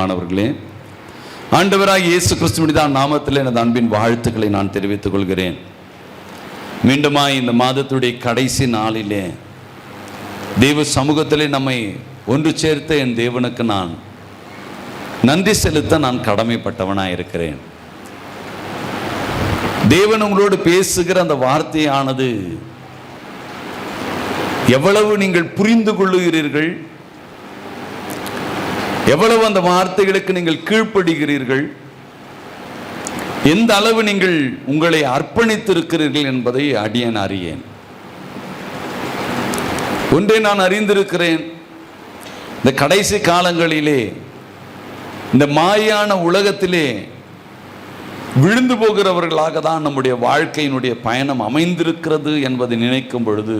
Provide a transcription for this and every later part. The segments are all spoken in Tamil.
மாணவர்களே, ஆண்டவராகிய இயேசு கிறிஸ்துவின் நாமத்தில் எனது அன்பின் வாழ்த்துக்களை நான் தெரிவித்துக் கொள்கிறேன். மீண்டுமாய் இந்த மாதத்துடைய கடைசி நாளிலே தெய்வ சமூகத்திலே நம்மை ஒன்று சேர்த்த என் தேவனுக்கு நான் நன்றி செலுத்த நான் கடமைப்பட்டவனாக இருக்கிறேன். தேவன் உங்களோடு பேசுகிற அந்த வார்த்தையானது எவ்வளவு நீங்கள் புரிந்து கொள்ளுகிறீர்கள், எவ்வளவு அந்த வார்த்தைகளுக்கு நீங்கள் கீழ்ப்படுகிறீர்கள், எந்த அளவு நீங்கள் உங்களை அர்ப்பணித்திருக்கிறீர்கள் என்பதை அடியேன் அறியேன். ஒன்றை நான் அறிந்திருக்கிறேன், இந்த கடைசி காலங்களிலே இந்த மாயான உலகத்திலே விழுந்து போகிறவர்களாக தான் நம்முடைய வாழ்க்கையினுடைய பயணம் அமைந்திருக்கிறது என்பதை நினைக்கும் பொழுது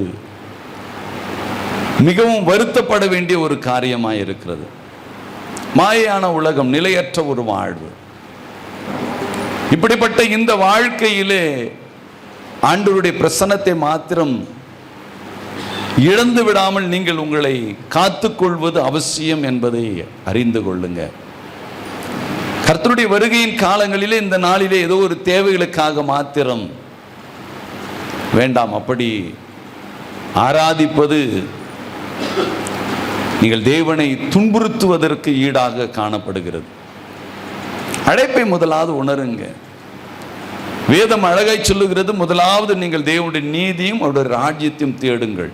மிகவும் வருத்தப்பட வேண்டிய ஒரு காரியமாக இருக்கிறது. மாயான உலகம், நிலையற்ற ஒரு வாழ்வு. இப்படிப்பட்ட இந்த வாழ்க்கையிலே ஆண்டவருடைய பிரசன்னத்தை மாத்திரம் இழந்து விடாமல் நீங்கள் உங்களை காத்துக்கொள்வது அவசியம் என்பதை அறிந்து கொள்ளுங்க. கர்த்தருடைய வருகையின் காலங்களிலே இந்த நாளிலே ஏதோ ஒரு தேவைகளுக்காக மாத்திரம் வேண்டாம். அப்படி ஆராதிப்பது நீங்கள் தேவனை துன்புறுத்துவதற்கு ஈடாக காணப்படுகிறது. அழைப்பை முதலாவது உணருங்க. வேதம் அழகாய் சொல்லுகிறது, முதலாவது நீங்கள் தேவனுடைய நீதியும் அவருடைய ராஜ்யத்தையும் தேடுங்கள்.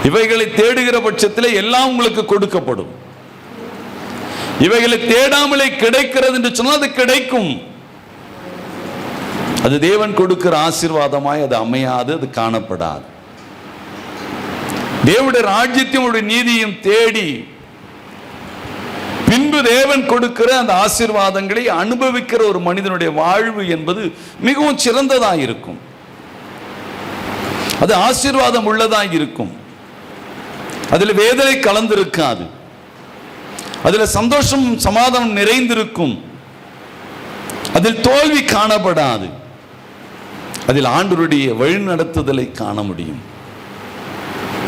இவைகளை தேடுகிற பட்சத்தில் எல்லாம் உங்களுக்கு கொடுக்கப்படும். இவைகளை தேடாமலே கிடைக்கிறது என்று சொன்னால் அது கிடைக்கும். அது தேவன் கொடுக்கிற ஆசீர்வாதமாய் அது அமையாது, அது காணப்படாது. தேவனுடைய ராஜ்யத்தையும் அவருடைய நீதியும் தேடி பின்பு தேவன் கொடுக்கிற அந்த ஆசீர்வாதங்களை அனுபவிக்கிற ஒரு மனிதனுடைய வாழ்வு என்பது மிகவும் சிறந்ததாக இருக்கும். அது ஆசீர்வாதம் உள்ளதாக இருக்கும். அதில் வேதனை கலந்திருக்காது, அதில் சந்தோஷம் சமாதானம் நிறைந்திருக்கும், அதில் தோல்வி காணப்படாது, அதில் ஆண்டவருடைய வழிநடத்துதலை காண முடியும்.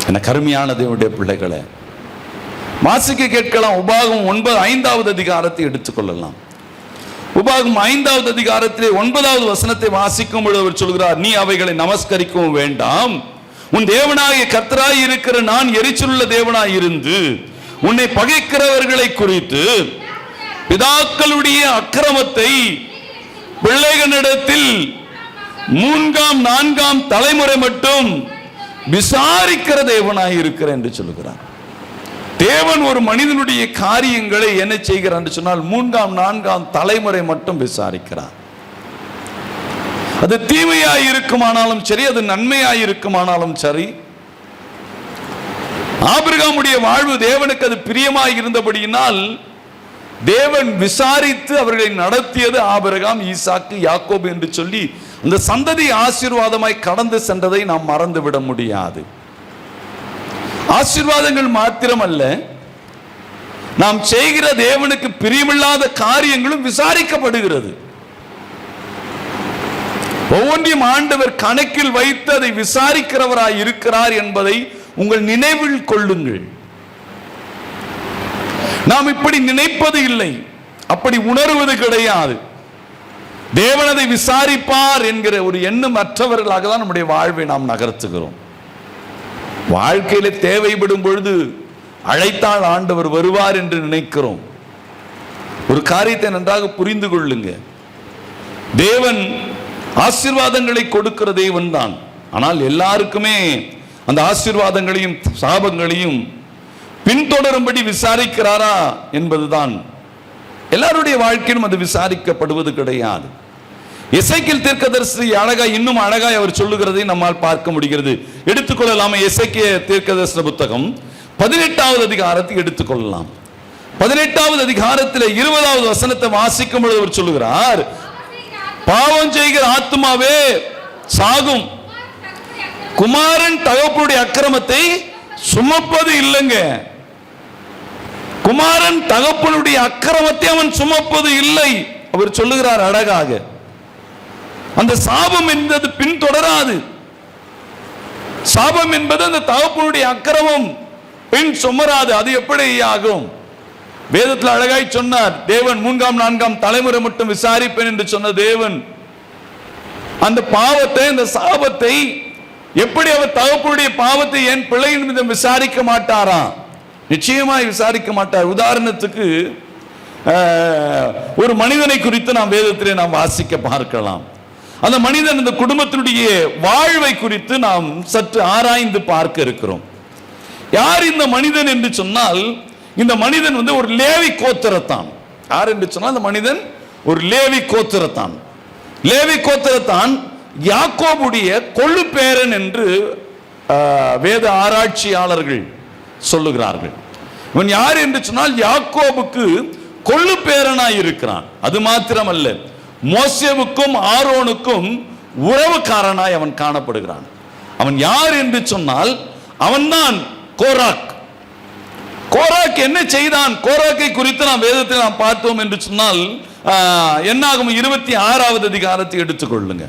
என கருமையான தேவனுடைய பிள்ளைகளை வாசிக்க கேட்கலாம். உபாகம் 5வது அதிகாரத்தை எடுத்துக்கொள்ளலாம். உபாகம் 5வது அதிகாரத்திலே 9வது வசனத்தை வாசிக்கும் பொழுது அவர் சொல்கிறார், நீ அவைகளை நமஸ்கரிக்கவும் வேண்டாம், உன் தேவனாகிய கர்த்தராய் இருக்கிற நான் எரிச்சலுள்ள தேவனாய் இருந்து உன்னை பகைக்கிறவர்களை குறித்து பிதாக்களுடைய அக்கிரமத்தை பிள்ளைகளிடத்தில் 3ஆம் 4ஆம் தலைமுறை மட்டும் விசாரிக்கிற தேவனாய் இருக்கிற என்று சொல்லுகிறார். தேவன் ஒரு மனிதனுடைய காரியங்களை என்ன செய்கிறார் என்று சொன்னால் 3ஆம் 4ஆம் தலைமுறை மட்டும் விசாரிக்கிறார். அது தீமையாய் இருக்குமானாலும் சரி, அது நன்மையாய் இருக்குமானாலும் சரி. ஆபிரகாமுடைய வாழ்வு தேவனுக்கு அது பிரியமாய் இருந்தபடியினால் தேவன் விசாரித்து அவர்களை நடத்தியது ஆபிரகாம், ஈசாக்கு, யாக்கோபு என்று சொல்லி அந்த சந்ததி ஆசீர்வாதமாய் கடந்து சென்றதை நாம் மறந்துவிட முடியாது. ஆசீர்வாதங்கள் மாத்திரமல்ல, நாம் செய்கிற தேவனுக்கு பிரியமில்லாத காரியங்களும் விசாரிக்கப்படுகிறது. ஒவ்வொன்றையும் ஆண்டவர் கணக்கில் வைத்து அதை விசாரிக்கிறவராய் இருக்கிறார் என்பதை உங்கள் நினைவில் கொள்ளுங்கள். நாம் இப்படி நினைப்பது இல்லை, அப்படி உணர்வது கிடையாது. தேவன் அதை விசாரிப்பார் என்கிற ஒரு எண்ணம் அற்றவர்களாக தான் நம்முடைய வாழ்வை நாம் நகர்த்துகிறோம். வாழ்க்கையில தேவைப்படும் பொழுது அழைத்தால் ஆண்டவர் வருவார் என்று நினைக்கிறோம். ஒரு காரியத்தை நன்றாக புரிந்து கொள்ளுங்க. தேவன் ஆசீர்வாதங்களை கொடுக்கிற தேவன் தான். ஆனால் எல்லாருக்குமே அந்த ஆசீர்வாதங்களையும் சாபங்களையும் பின்தொடரும்படி விசாரிக்கிறாரா என்பதுதான். எல்லாருடைய வாழ்க்கையிலும் அது விசாரிக்கப்படுவது கிடையாது. எசேக்கியேல் தீர்க்கதரிசி அழகாய், இன்னும் அழகாய் அவர் சொல்லுகிறதை நம்மால் பார்க்க முடிகிறது. எடுத்துக்கொள்ளலாமே, எசேக்கியேல் தீர்க்கதரிசன புத்தகம் 18வது அதிகாரத்தை எடுத்துக்கொள்ளலாம். 18வது அதிகாரத்தில் 20வது வசனத்தை வாசிக்கும் பொழுது அவர் சொல்லுகிறார், பாவம் செய்கிற ஆத்துமாவே சாகும், குமாரன் தகப்பனுடைய அக்கிரமத்தை சுமப்பது இல்லைங்க. குமாரன் தகப்பனுடைய அக்கிரமத்தை அவன் சுமப்பது இல்லை. அவர் சொல்லுகிறார் அழகாக, அந்த சாபம் என்பது பின்தொடராது. சாபம் என்பது அந்த தகப்பனுடைய அக்கிரமம் பின் சுமராது. அது எப்படி ஆகும்? வேதத்தில் அழகாய் சொன்னார். தேவன் 3ஆம் 4ஆம் தலைமுறை மட்டும் விசாரிப்பேன் என்று சொன்ன தேவன் அந்த பாவத்தை, அந்த சாபத்தை, எப்படி அவர் தகப்பனுடைய பாவத்தை என் பிள்ளையின் மீது விசாரிக்க மாட்டாரா? நிச்சயமாய் விசாரிக்க மாட்டார். உதாரணத்துக்கு ஒரு மனிதனை குறித்து நாம் வேதத்திலே நாம் வாசிக்க பார்க்கலாம். அந்த மனிதன், அந்த குடும்பத்தினுடைய வாழ்வை குறித்து நாம் சற்று ஆராய்ந்து பார்க்க இருக்கிறோம். யார் இந்த மனிதன் என்று சொன்னால், இந்த மனிதன் ஒரு லேவி கோத்திரத்தான். யார் என்று சொன்னால் இந்த மனிதன் ஒரு லேவி கோத்திரத்தான். லேவி கோத்திரத்தான் யாக்கோபுடைய கொள்ளு பேரன் என்று வேத ஆராய்ச்சியாளர்கள் சொல்லுகிறார்கள். இவன் யார் என்று சொன்னால் யாக்கோபுக்கு கொள்ளு பேரனாய் இருக்கிறான். அது மாத்திரமல்ல, மோசேவுக்கும் ஆரோனுக்கும் உறவுக்காரனாய் அவன் காணப்படுகிறான். அவன் யார் என்று சொன்னால் அவன்தான் கோராக். கோராக் என்ன செய்தான்? கோராக்கை குறித்து நாம் வேதத்தில் நாம் பார்த்தோம் என்று சொன்னால் என்னாகும் 26வது அதிகாரத்தை எடுத்துக்கொள்ளுங்க.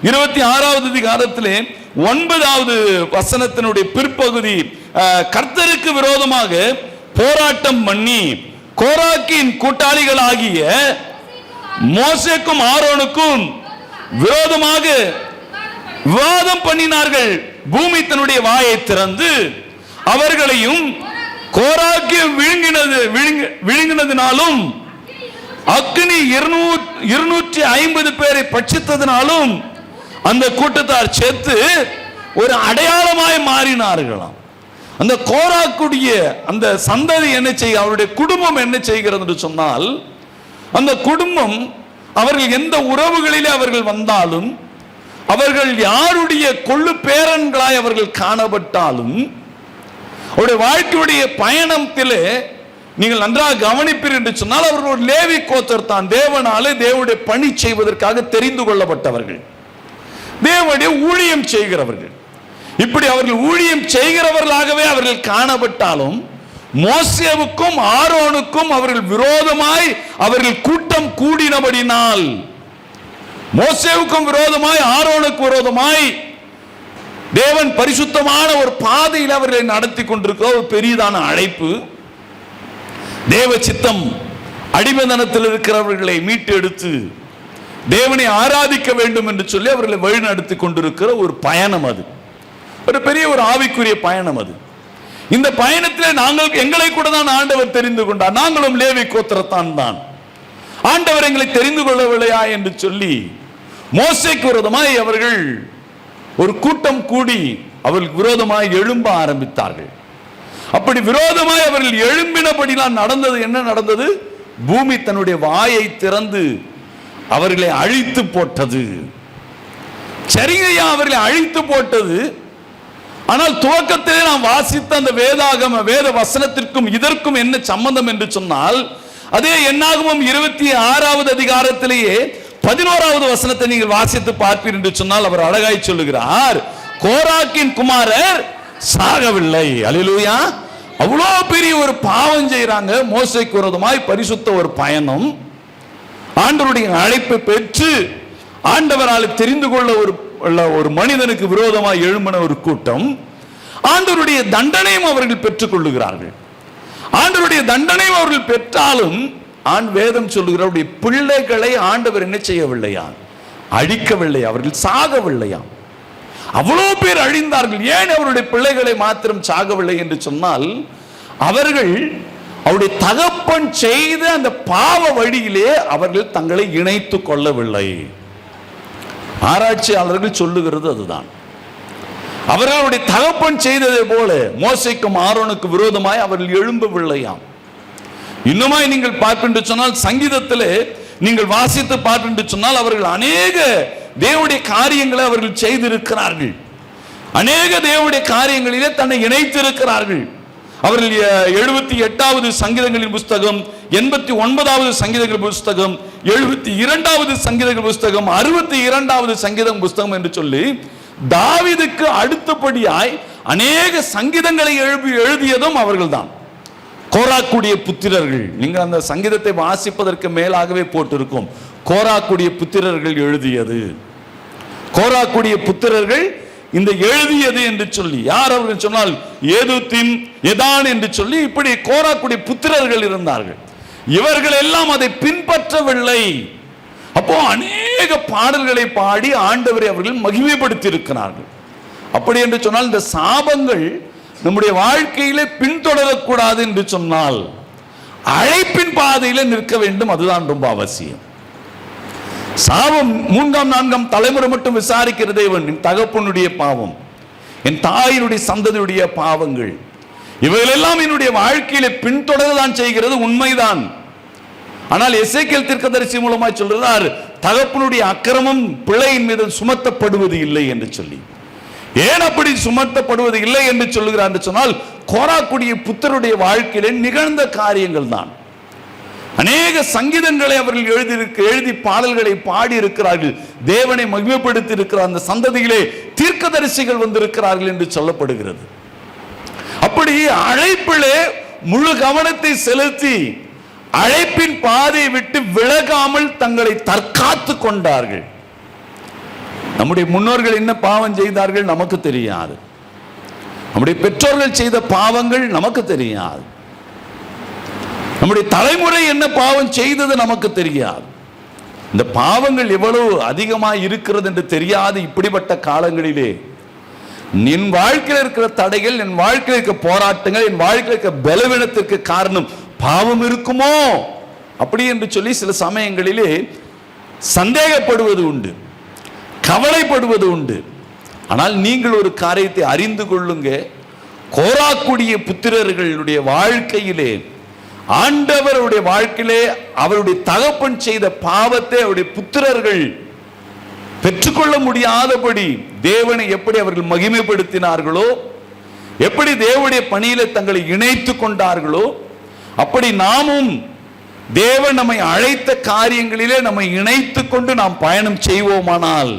26வது அதிகாரத்திலே 9வது வசனத்தினுடைய பிற்பகுதி, கர்த்தருக்கு விரோதமாக போராட்டம் பண்ணி கோராக்கின் கூட்டாளிகள் ஆகிய மோசேக்கும் ஆரோனுக்கும் விரோதமாக விவாதம் பண்ணினார்கள். பூமி தன்னுடைய வாயை திறந்து அவர்களையும் கோராக்கையும் விழுங்கினதினாலும் அக்னி 250 பேரை பட்சித்ததினாலும் அந்த கூட்டத்தார் சேர்த்து ஒரு அடையாளமாய் மாறினார்களாம். அந்த கோராக்குடைய அந்த சந்ததி என்ன செய்ய, அவருடைய குடும்பம் என்ன செய்கிறது என்று சொன்னால், அந்த குடும்பம் அவர்கள் எந்த உறவுகளிலே அவர்கள் வந்தாலும், அவர்கள் யாருடைய கொள்ளு பேரன்களாய் அவர்கள் காணப்பட்டாலும், அவருடைய வாழ்க்கையுடைய பயணத்திலே நீங்கள் நன்றாக கவனிப்பீர்கள் என்று சொன்னால், அவர்கள் ஒரு லேவி கோத்தர் தான். தேவனாலே தேவனுடைய பணி செய்வதற்காக தெரிந்து கொள்ளப்பட்டவர்கள், தேவனுடைய ஊழியம் செய்கிறவர்கள். இப்படி அவர்கள் ஊழியம் செய்கிறவர்களாகவே அவர்கள் காணப்பட்டாலும், மோசேவுக்கும் ஆரோனுக்கும் அவர்கள் விரோதமாய் அவர்கள் கூட்டம் கூடினபடினால், மோசேவுக்கும் விரோதமாய் ஆரோனுக்கு விரோதமாய் தேவன் பரிசுத்தமான ஒரு பாதையில் அவர்களை நடத்தி கொண்டிருக்கிற ஒரு பெரியதான அழைப்பு. தேவ சித்தம் அடிமைத்தனத்தில் இருக்கிறவர்களை மீட்டு எடுத்து தேவனை ஆராதிக்க வேண்டும் என்று சொல்லி அவர்களை வழிநடத்தி கொண்டிருக்கிற ஒரு பயணம். அது ஒரு பெரிய ஒரு ஆவிக்குரிய பயணம். அது இந்த பயணத்தில் நாங்கள் எங்களை கூட தான் ஆண்டவர் தெரிந்து கொண்டார். நாங்களும் லேவி கோத்திரத்தான் தான். ஆண்டவர் எங்களை தெரிந்து கொள்ளவில்லையா என்று சொல்லி மோசேக்கு விரோதமாய் அவர்கள் ஒரு கூட்டம் கூடி அவர்களுக்கு விரோதமாய் எழும்ப ஆரம்பித்தார்கள். அப்படி விரோதமாய் அவர்கள் எழும்பினபடிலாம் நடந்தது என்ன நடந்தது? பூமி தன்னுடைய வாயை திறந்து அவர்களை அழித்து போட்டது. சரியா, அவர்களை அழித்து போட்டது. ஆனால் துவக்கத்திலே நாம் வாசித்த அந்த வேத வசனத்திற்கும் இதற்கும் என்ன சம்பந்தம் என்று சொன்னால், அதே என்னாகமம் 26வது அதிகாரத்திலேயே 11வது வசனத்தை நீங்கள் வாசித்து பார்ப்பீர்கள் என்று சொன்னால், அவர் அழகாய் சொல்லுகிறார், கோராக்கின் குமாரர் சாகவில்லை. அல்லேலூயா. அவ்வளோ பெரிய ஒரு பாவம் செய்யறாங்க. மோசேக்கு விரோதமாய் பரிசுத்த ஒரு பயணம், ஆண்டவருடைய அழைப்பை பெற்று ஆண்டவரால் தெரிந்து கொள்ள ஒரு மனிதனுக்கு விரோதமாய் எழும்பின ஒரு கூட்டம். ஆண்டவருடைய தண்டனையும் அவர்கள் பெற்றுக் கொள்ளுகிறார்கள். ஆண்டவருடைய தண்டனையும் அவர்கள் பெற்றாலும் வேதம் சொல்லுகிறவருடைய பிள்ளைகளை ஆண்டவர் என்ன செய்யவில்லையா? அழிக்கவில்லை. அவர்கள் சாகவில்லையா? அவ்வளோ பேர் அழிந்தார்கள். ஏன் அவருடைய பிள்ளைகளை மாத்திரம் சாகவில்லை என்று சொன்னால், அவர்கள் அவருடைய தகப்பன் செய்த அந்த பாவ வழியிலே அவர்கள் தங்களை இணைத்துக் கொள்ளவில்லை. ஆராய்ச்சியாளர்கள் சொல்லுகிறது அதுதான். அவர்களுடைய தகப்பன் செய்ததை போல மோசேக்கும் ஆரோனுக்கு விரோதமாய் அவர்கள் எழும்பவில்லையாம். இன்னுமாய் நீங்கள் பார்ப்பென்று சொன்னால், சங்கீதத்திலே நீங்கள் வாசித்து பார்ப்பென்று சொன்னால், அவர்கள் அநேக தேவனுடைய காரியங்களை அவர்கள் செய்திருக்கிறார்கள். அநேக தேவனுடைய காரியங்களிலே தன்னை இணைத்திருக்கிறார்கள். அவர்கள் 78வது சங்கீதங்களின் புஸ்தகம், 89வது சங்கீதங்களின் புஸ்தகம், 72வது சங்கீதங்களின் புஸ்தகம், 62வது சங்கீதம் புஸ்தகம் என்று சொல்லி தாவீதுக்கு அடுத்தபடியாய் அநேக சங்கீதங்களை எழுதியதும் அவர்கள்தான். கோராக்குடைய புத்திரர்கள், நீங்கள் அந்த சங்கீதத்தை வாசிப்பதற்கு மேலாகவே போட்டிருக்கும், கோராக்குடைய புத்திரர்கள் எழுதியது. கோராக்குடைய புத்திரர்கள் இந்த எழுதியது என்று சொல்லி, யார் அவர்கள் சொன்னால் ஏதுத்தீம், எதான் என்று சொல்லி இப்படி கோராக்குடைய புத்திரர்கள் இருந்தார்கள். இவர்கள் எல்லாம் அதை பின்பற்றவில்லை. அப்போ அநேக பாடல்களை பாடி ஆண்டவரை அவர்கள் மகிமைப்படுத்தி இருக்கிறார்கள். அப்படி என்று சொன்னால் இந்த சாபங்கள் நம்முடைய வாழ்க்கையிலே பின்தொடரக்கூடாது என்று சொன்னால் அழைப்பின் பாதையில நிற்க வேண்டும். அதுதான் ரொம்ப அவசியம். சாபம் 3ஆம் 4ஆம் தலைமுறை மட்டும் விசாரிக்கிற தேவன் என் தகப்பனுடைய பாவம், என் தாயினுடைய சந்ததியுடைய பாவங்கள், இவைகளெல்லாம் என்னுடைய வாழ்க்கையில பின்தொடர்தான் செய்கிறது, உண்மைதான். ஆனால் எசேக்கியேல் தீர்க்கதரிசி மூலமாய் சொல்றார், தகப்பனுடைய அக்கிரமம் பிள்ளையின் மீது சுமத்தப்படுவது இல்லை என்று சொல்லி. ஏன் அப்படி சுமத்தப்படுவது இல்லை என்று சொல்லுகிறார் என்று சொன்னால், கோராக்குடைய புத்தருடைய வாழ்க்கையிலே நிகழ்ந்த காரியங்கள் தான். அநேக சங்கீதங்களை அவர்கள் எழுதி பாடல்களை பாடி இருக்கிறார்கள், தேவனை மகிமைப்படுத்தி இருக்கிறார். அந்த சந்ததியிலே தீர்க்கதரிசிகள் வந்திருக்கிறார்கள் என்று சொல்லப்படுகிறது. அப்படி அழைப்பிலே முழு கவனத்தை செலுத்தி அழைப்பின் பாதையை விட்டு விலகாமல் தங்களை தற்காத்து கொண்டார்கள். நம்முடைய முன்னோர்கள் என்ன பாவம் செய்தார்கள் நமக்கு தெரியாது. நம்முடைய பெற்றோர்கள் செய்த பாவங்கள் நமக்கு தெரியாது. நம்முடைய தலைமுறை என்ன பாவம் செய்தது நமக்கு தெரியாது. இந்த பாவங்கள் எவ்வளவு அதிகமாக இருக்கிறது என்று தெரியாது. இப்படிப்பட்ட காலங்களிலே என் வாழ்க்கையில் இருக்கிற தடைகள், என் வாழ்க்கையில் இருக்கிற போராட்டங்கள், என் வாழ்க்கையில் இருக்கிற பலவீனத்திற்கு காரணம் பாவம் இருக்குமோ அப்படி என்று சொல்லி சில சமயங்களிலே சந்தேகப்படுவது உண்டு, கவலைப்படுவது உண்டு. ஆனால் நீங்கள் ஒரு காரியத்தை அறிந்து கொள்ளுங்க, கோராக்குடைய புத்திரர்களுடைய வாழ்க்கையிலே ஆண்டவருடைய வாழ்க்கையிலே அவருடைய தகப்பன் செய்த பாவத்தை அவருடைய புத்திரர்கள் பெற்றுக்கொள்ள முடியாதபடி தேவனை எப்படி அவர்கள் மகிமைப்படுத்தினார்களோ, எப்படி தேவனுடைய பணியில தங்களை இணைத்துக் கொண்டார்களோ, அப்படி நாமும் தேவன் நம்மை அழைத்த காரியங்களிலே நம்மை இணைத்துக் கொண்டு நாம் பயணம் செய்வோமானால்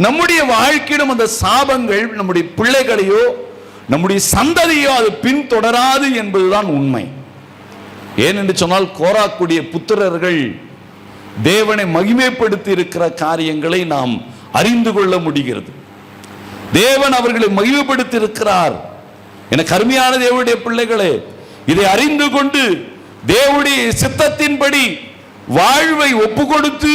நம்முடைய வாழ்க்கையிலும் அந்த சாபங்கள் நம்முடைய பிள்ளைகளையோ நம்முடைய சந்ததியோ அது பின்தொடராது என்பதுதான் உண்மை. ஏனென்று சொன்னால் கோராக்குடைய புத்திரர்கள் தேவனை மகிமைப்படுத்தி இருக்கிற காரியங்களை நாம் அறிந்து கொள்ள முடிகிறது. தேவன் அவர்களை மகிமைப்படுத்தி இருக்கிறார். என கருமையான தேவனுடைய பிள்ளைகளே, இதை அறிந்து கொண்டு தேவனுடைய சித்தத்தின்படி வாழ்வை ஒப்பு கொடுத்து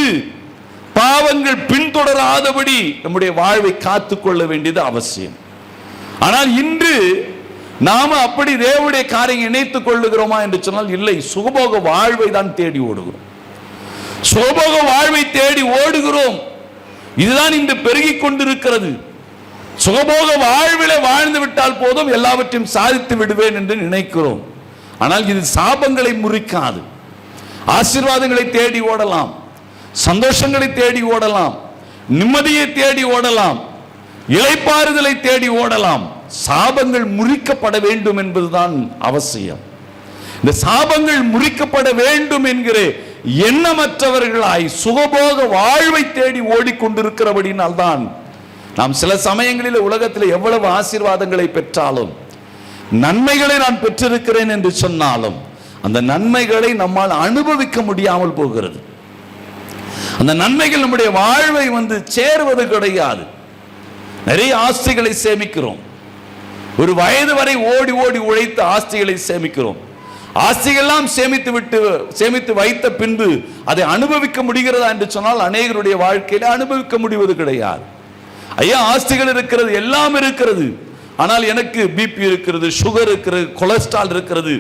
பாவங்கள் பின்தொடராதபடி நம்முடைய வாழ்வை காத்துக்கொள்ள வேண்டியது அவசியம். ஆனால் இன்று நாம அப்படி தேவனுடைய காரியம் இணைத்துக் கொள்ளுகிறோமா என்று சொன்னால் இல்லை. சுகபோக வாழ்வை தான் தேடி ஓடுகிறோம். சுகபோக வாழ்வை தேடி ஓடுகிறோம். இதுதான் இன்று பெருகிக் கொண்டிருக்கிறது. சுகபோக வாழ்வில வாழ்ந்து விட்டால் போதும், எல்லாவற்றையும் சாதித்து விடுவேன் என்று நினைக்கிறோம். ஆனால் இது சாபங்களை முறிக்காது. ஆசீர்வாதங்களை தேடி ஓடலாம், சந்தோஷங்களை தேடி ஓடலாம், நிம்மதியை தேடி ஓடலாம், இளைப்பாறுதலை தேடி ஓடலாம். சாபங்கள் முறிக்கப்பட வேண்டும் என்பதுதான் அவசியம். இந்த சாபங்கள் முறிக்கப்பட வேண்டும் என்கிற எண்ணமற்றவர்களாய் சுகபோக வாழ்வை தேடி ஓடிக்கொண்டிருக்கிறபடினால் தான் நாம் சில சமயங்களில் உலகத்தில் எவ்வளவு ஆசீர்வாதங்களை பெற்றாலும், நன்மைகளை நான் பெற்றிருக்கிறேன் என்று சொன்னாலும் அந்த நன்மைகளை நம்மால் அனுபவிக்க முடியாமல் போகிறது. அந்த நன்மைகள் நம்முடைய வாழ்வை சேருவது கிடையாது. நிறைய ஆஸ்திகளை சேமிக்கிறோம். ஒரு வயது வரை ஓடி ஓடி உழைத்து ஆஸ்திகளை சேமிக்கிறோம். ஆஸ்திகளெல்லாம் சேமித்து வைத்த பின்பு அதை அனுபவிக்க முடிகிறதா என்று சொன்னால் அநேகருடைய வாழ்க்கையில அனுபவிக்க முடிவது கிடையாது. ஐயா, ஆஸ்திகள் இருக்கிறது, எல்லாம் இருக்கிறது, ஆனால் எனக்கு பிபி இருக்கிறது, சுகர் இருக்கிறது, கொலஸ்ட்ரால் இருக்கிறது,